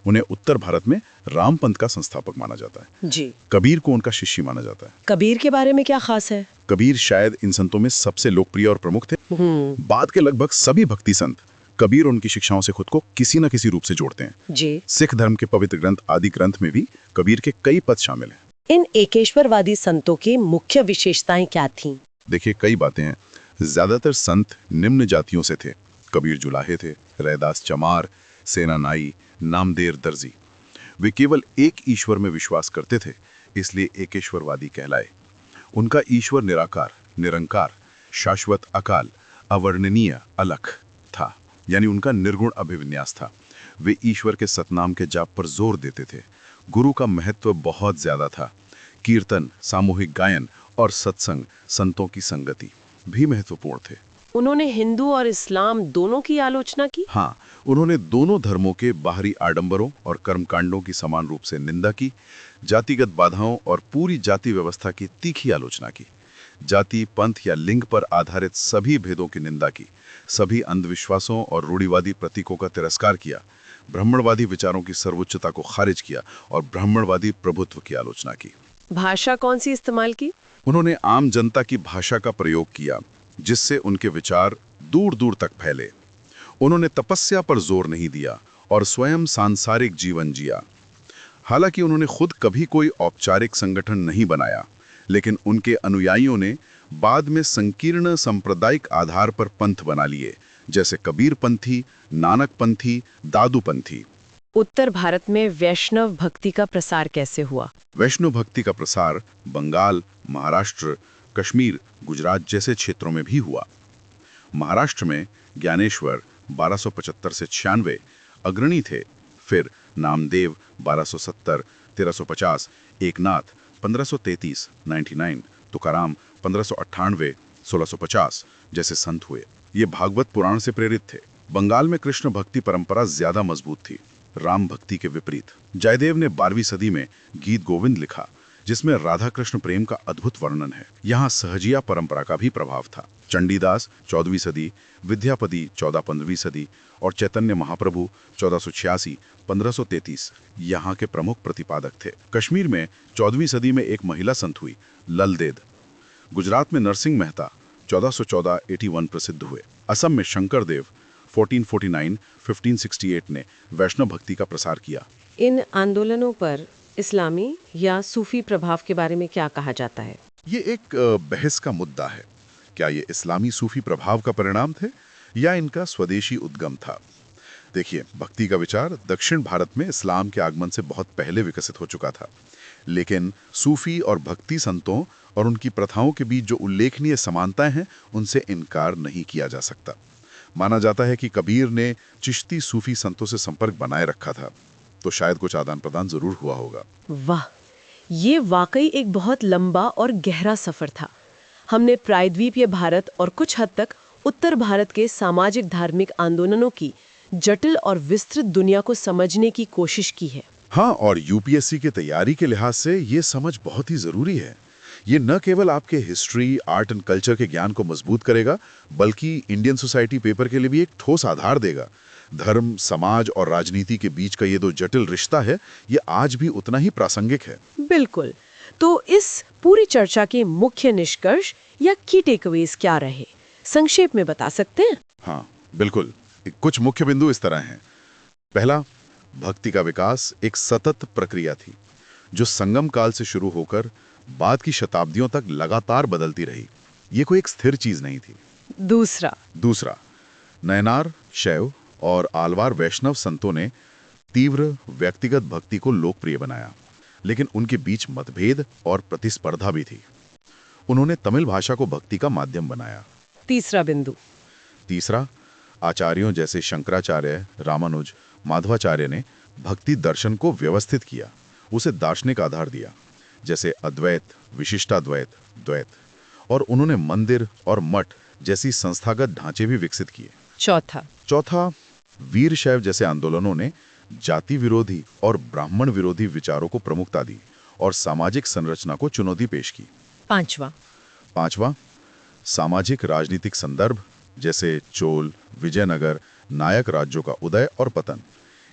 उन्हें उत्तर भारत में रामपंथ का संस्थापक माना जाता है। जी। कबीर को उनका शिष्य माना जाता है। कबीर के बारे में क्या खास है? कबीर शायद इन संतों में सबसे लोकप्रिय और प्रमुख थे। बाद के लगभग सभी भक्ति संत कबीर उनकी शिक्षाओं से खुद को किसी न किसी रूप से जोड़ते हैं। जी। सिख धर्म के पवित्र ग्रंथ आदि ग्रंथ में भी कबीर के कई पद शामिल हैं। इन एकेश्वरवादी संतों की मुख्य विशेषताएं क्या थीं? देखिए, कई बातें हैं। ज्यादातर संत निम्न जातियों से थे। कबीर जुलाहे थे, रैदास चमार, सेनानाई, नामदेव दर्जी। वे केवल एक ईश्वर में विश्वास करते थे, इसलिए एकेश्वरवादी कहलाए। उनका ईश्वर निराकार, निरंकार, शाश्वत, अकाल, अवर्णनीय, अलख था, यानी उनका निर्गुण अभिविन्यास था। वे ईश्वर के सतनाम के जाप पर जोर देते थे। गुरु का महत्व बहुत ज्यादा था। कीर्तन, सामूहिक गायन और सत्संग, संतों की संगति भी महत्वपूर्ण थे। उन्होंने हिंदू और इस्लाम दोनों की आलोचना की। हाँ, उन्होंने दोनों धर्मों के बाहरी आडंबरों और कर्मकांडों की समान रूप से निंदा की। जातिगत बाधाओं और पूरी जाति व्यवस्था की तीखी आलोचना की। जाति, पंथ या लिंग पर आधारित सभी भेदों की निंदा की। सभी अंधविश्वासों और रूढ़िवादी प्रतीकों का तिरस्कार किया। ब्राह्मणवादी विचारों की सर्वोच्चता को खारिज किया और ब्राह्मणवादी प्रभुत्व की आलोचना की। भाषा कौन सी इस्तेमाल की? उन्होंने आम जनता की भाषा का प्रयोग किया, जिससे उनके विचार दूर दूर तक फैले। उन्होंने तपस्या पर जोर नहीं दिया और स्वयं सांसारिक जीवन जिया। हालांकि उन्होंने खुद कभी कोई औपचारिक संगठन नहीं बनाया, लेकिन उनके अनुयायियों ने बाद में संकीर्ण सांप्रदायिक आधार पर पंथ बना लिए, जैसे कबीरपंथी, नानकपंथी, दादूपंथी। उत्तर भारत में वैष्णव भक्ति का प्रसार कैसे हुआ? वैष्णव भक्ति का प्रसार बंगाल, महाराष्ट्र, कश्मीर, गुजरात जैसे क्षेत्रों में भी हुआ। महाराष्ट्र में ज्ञानेश्वर 1275 से 96 अग्रणी थे। फिर नामदेव 1270, 1350, एकनाथ 1533, 99, तुकाराम 1598, 1650 जैसे संत हुए। ये भागवत पुराण से प्रेरित थे। बंगाल में कृष्ण भक्ति परंपरा ज्यादा मजबूत थी, राम भक्ति के विपरीत। जयदेव ने 12वीं सदी में गीत गोविंद लिखा, जिसमें राधा कृष्ण प्रेम का अद्भुत वर्णन है। यहाँ सहजिया परंपरा का भी प्रभाव था। चंडीदास 14वीं सदी, विद्यापति 14-15वीं सदी और चैतन्य महाप्रभु 1486, 1533 यहाँ के प्रमुख प्रतिपादक थे। कश्मीर में 14वीं सदी में एक महिला संत हुई, ललदेद। गुजरात में नरसिंह मेहता 1414-81 प्रसिद्ध हुए। असम में शंकरदेव 1449-1568 ने वैष्णव भक्ति का प्रसार किया। इन आंदोलनों पर इस्लामी या सूफी प्रभाव के बारे में क्या कहा जाता है? ये एक बहस का मुद्दा है। क्या ये इस्लामी सूफी प्रभाव का परिणाम थे या इनका स्वदेशी उद्गम था? देखिए, भक्ति का विचार दक्षिण भारत में इस्लाम के आगमन से बहुत पहले विकसित हो चुका था, लेकिन सूफी और भक्ति संतों और उनकी प्रथाओं के बीच जो उल्लेखनीय समानताएं हैं, उनसे इनकार नहीं किया जा सकता। माना जाता है कि कबीर ने चिश्ती सूफी संतों से संपर्क बनाए रखा था, तो शायद कुछ आदान प्रदान जरूर हुआ होगा। वाह, ये वाकई एक बहुत लंबा और गहरा सफर था। हमने प्रायद्वीपीय भारत और कुछ हद तक उत्तर भारत के सामाजिक धार्मिक आंदोलनों की जटिल और विस्तृत दुनिया को समझने की कोशिश की है। हाँ, और यूपीएससी की तैयारी के लिहाज से ये समझ बहुत ही जरूरी है। ये न केवल आपके हिस्ट्री, आर्ट एंड कल्चर के ज्ञान को मजबूत करेगा, बल्कि इंडियन सोसाइटी पेपर के लिए भी एक ठोस आधार देगा। धर्म, समाज और राजनीति के बीच का ये दो जटिल रिश्ता है, ये आज भी उतना ही प्रासंगिक है। बिल्कुल। तो इस पूरी चर्चा के मुख्य निष्कर्ष या की टेकअवेज क्या रहे, संक्षेप में बता सकते हैं? हाँ, बिल्कुल। कुछ मुख्य बिंदु इस तरह हैं। पहला, भक्ति का विकास एक सतत प्रक्रिया थी, जो संगम काल से शुरू होकर बाद की शताब्दियों तक लगातार बदलती रही। ये कोई एक स्थिर चीज नहीं थी। दूसरा, नयनार, शैव और आलवार वैष्णव संतों ने तीव्र व्यक्तिगत भक्ति को लोकप्रिय बनाया, लेकिन उनके बीच मतभेद और प्रतिस्पर्धा भी थी। उन्होंने तमिल भाषा को भक्ति का माध्यम बनाया। तीसरा, आचार्यों जैसे शंकराचार्य, रामानुज, माधवाचार्य ने भक्ति दर्शन को व्यवस्थित किया, उसे दार्शनिक आधार दिया, जैसे अद्वैत, विशिष्टाद्वैत, द्वैत, और उन्होंने मंदिर और मठ जैसी संस्थागत ढांचे भी विकसित किए। चौथा, वीर शैव जैसे आंदोलनों ने जाति विरोधी और ब्राह्मण विरोधी विचारों को प्रमुखता दी और सामाजिक संरचना को चुनौती पेश की। पांचवा, सामाजिक राजनीतिक संदर्भ जैसे चोल, विजयनगर, नायक राज्यों का उदय और पतन,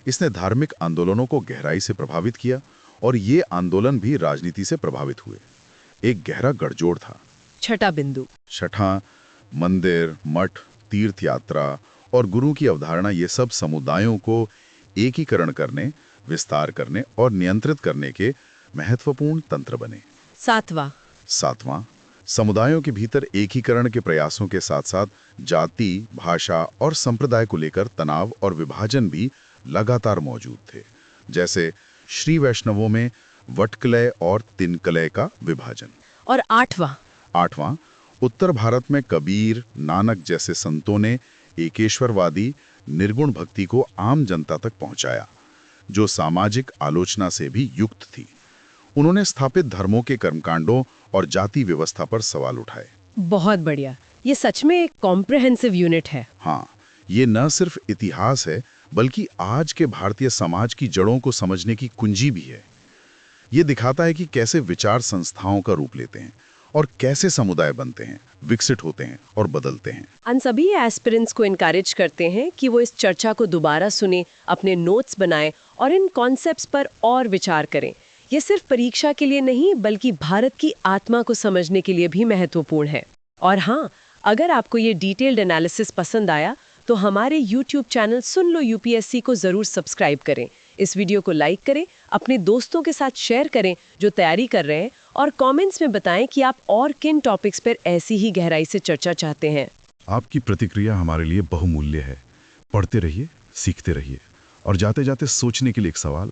इसने धार्मिक आंदोलनों को गहराई से प्रभावित किया और ये आंदोलन भी राजनीति से प्रभावित हुए। एक गहरा गठजोड़ था। छठा, मंदिर, मठ, तीर्थ यात्रा और गुरु की अवधारणा, ये सब समुदायों को एकीकरण करने, विस्तार करने और नियंत्रित करने के महत्वपूर्ण तंत्र बने। सातवां, समुदायों के भीतर एकीकरण के प्रयासों के साथ साथ जाति, भाषा और संप्रदाय को लेकर तनाव और विभाजन भी लगातार मौजूद थे, जैसे श्री वैष्णवों में वटकलय और तिनकलय का विभाजन। और आठवां, उत्तर भारत में कबीर, नानक जैसे संतों ने एकेश्वरवादी निर्गुण भक्ति को आम जनता तक पहुंचाया, जो सामाजिक आलोचना से भी युक्त थी। उन्होंने स्थापित धर्मों के कर्मकांडों और जाति व्यवस्था पर सवाल उठाए। बहुत बढ़िया, ये सच में एक कॉम्प्रिहेंसिव यूनिट है। हाँ, ये न सिर्फ इतिहास है, बल्कि आज के भारतीय समाज की जड़ों को समझने की कुंजी भी है। ये दिखाता है कि कैसे विचार संस्थाओं का रूप लेते हैं और कैसे समुदाय बनते हैं, विकसित होते हैं और बदलते हैं। हम सभी एस्पिरेंट्स को इनकरेज करते हैं कि वो इस चर्चा को दोबारा सुने, अपने नोट्स बनाएं और इन कॉन्सेप्ट्स पर और विचार करें। ये सिर्फ परीक्षा के लिए नहीं, बल्कि भारत की आत्मा को समझने के लिए भी महत्वपूर्ण है। और हाँ, अगर आपको ये डिटेल्ड एनालिसिस पसंद आया तो हमारे YouTube चैनल सुन लो यूपीएससी को जरूर सब्सक्राइब करें। इस वीडियो को लाइक करें, अपने दोस्तों के साथ शेयर करें जो तैयारी कर रहे हैं, और कमेंट्स में बताएं कि आप और किन टॉपिक्स पर ऐसी ही गहराई से चर्चा चाहते हैं। आपकी प्रतिक्रिया हमारे लिए बहुमूल्य है। पढ़ते रहिए, सीखते रहिए, और जाते जाते सोचने के लिए एक सवाल: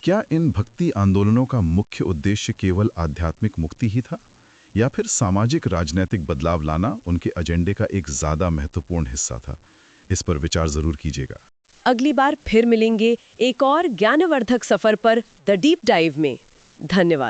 क्या इन भक्ति आंदोलनों का मुख्य उद्देश्य केवल आध्यात्मिक मुक्ति ही था, या फिर सामाजिक राजनीतिक बदलाव लाना उनके एजेंडे का एक ज़्यादा महत्वपूर्ण हिस्सा था। इस पर विचार ज़रूर कीजिएगा। अगली बार फिर मिलेंगे एक और ज्ञानवर्धक सफर पर द डीप डाइव में। धन्यवाद।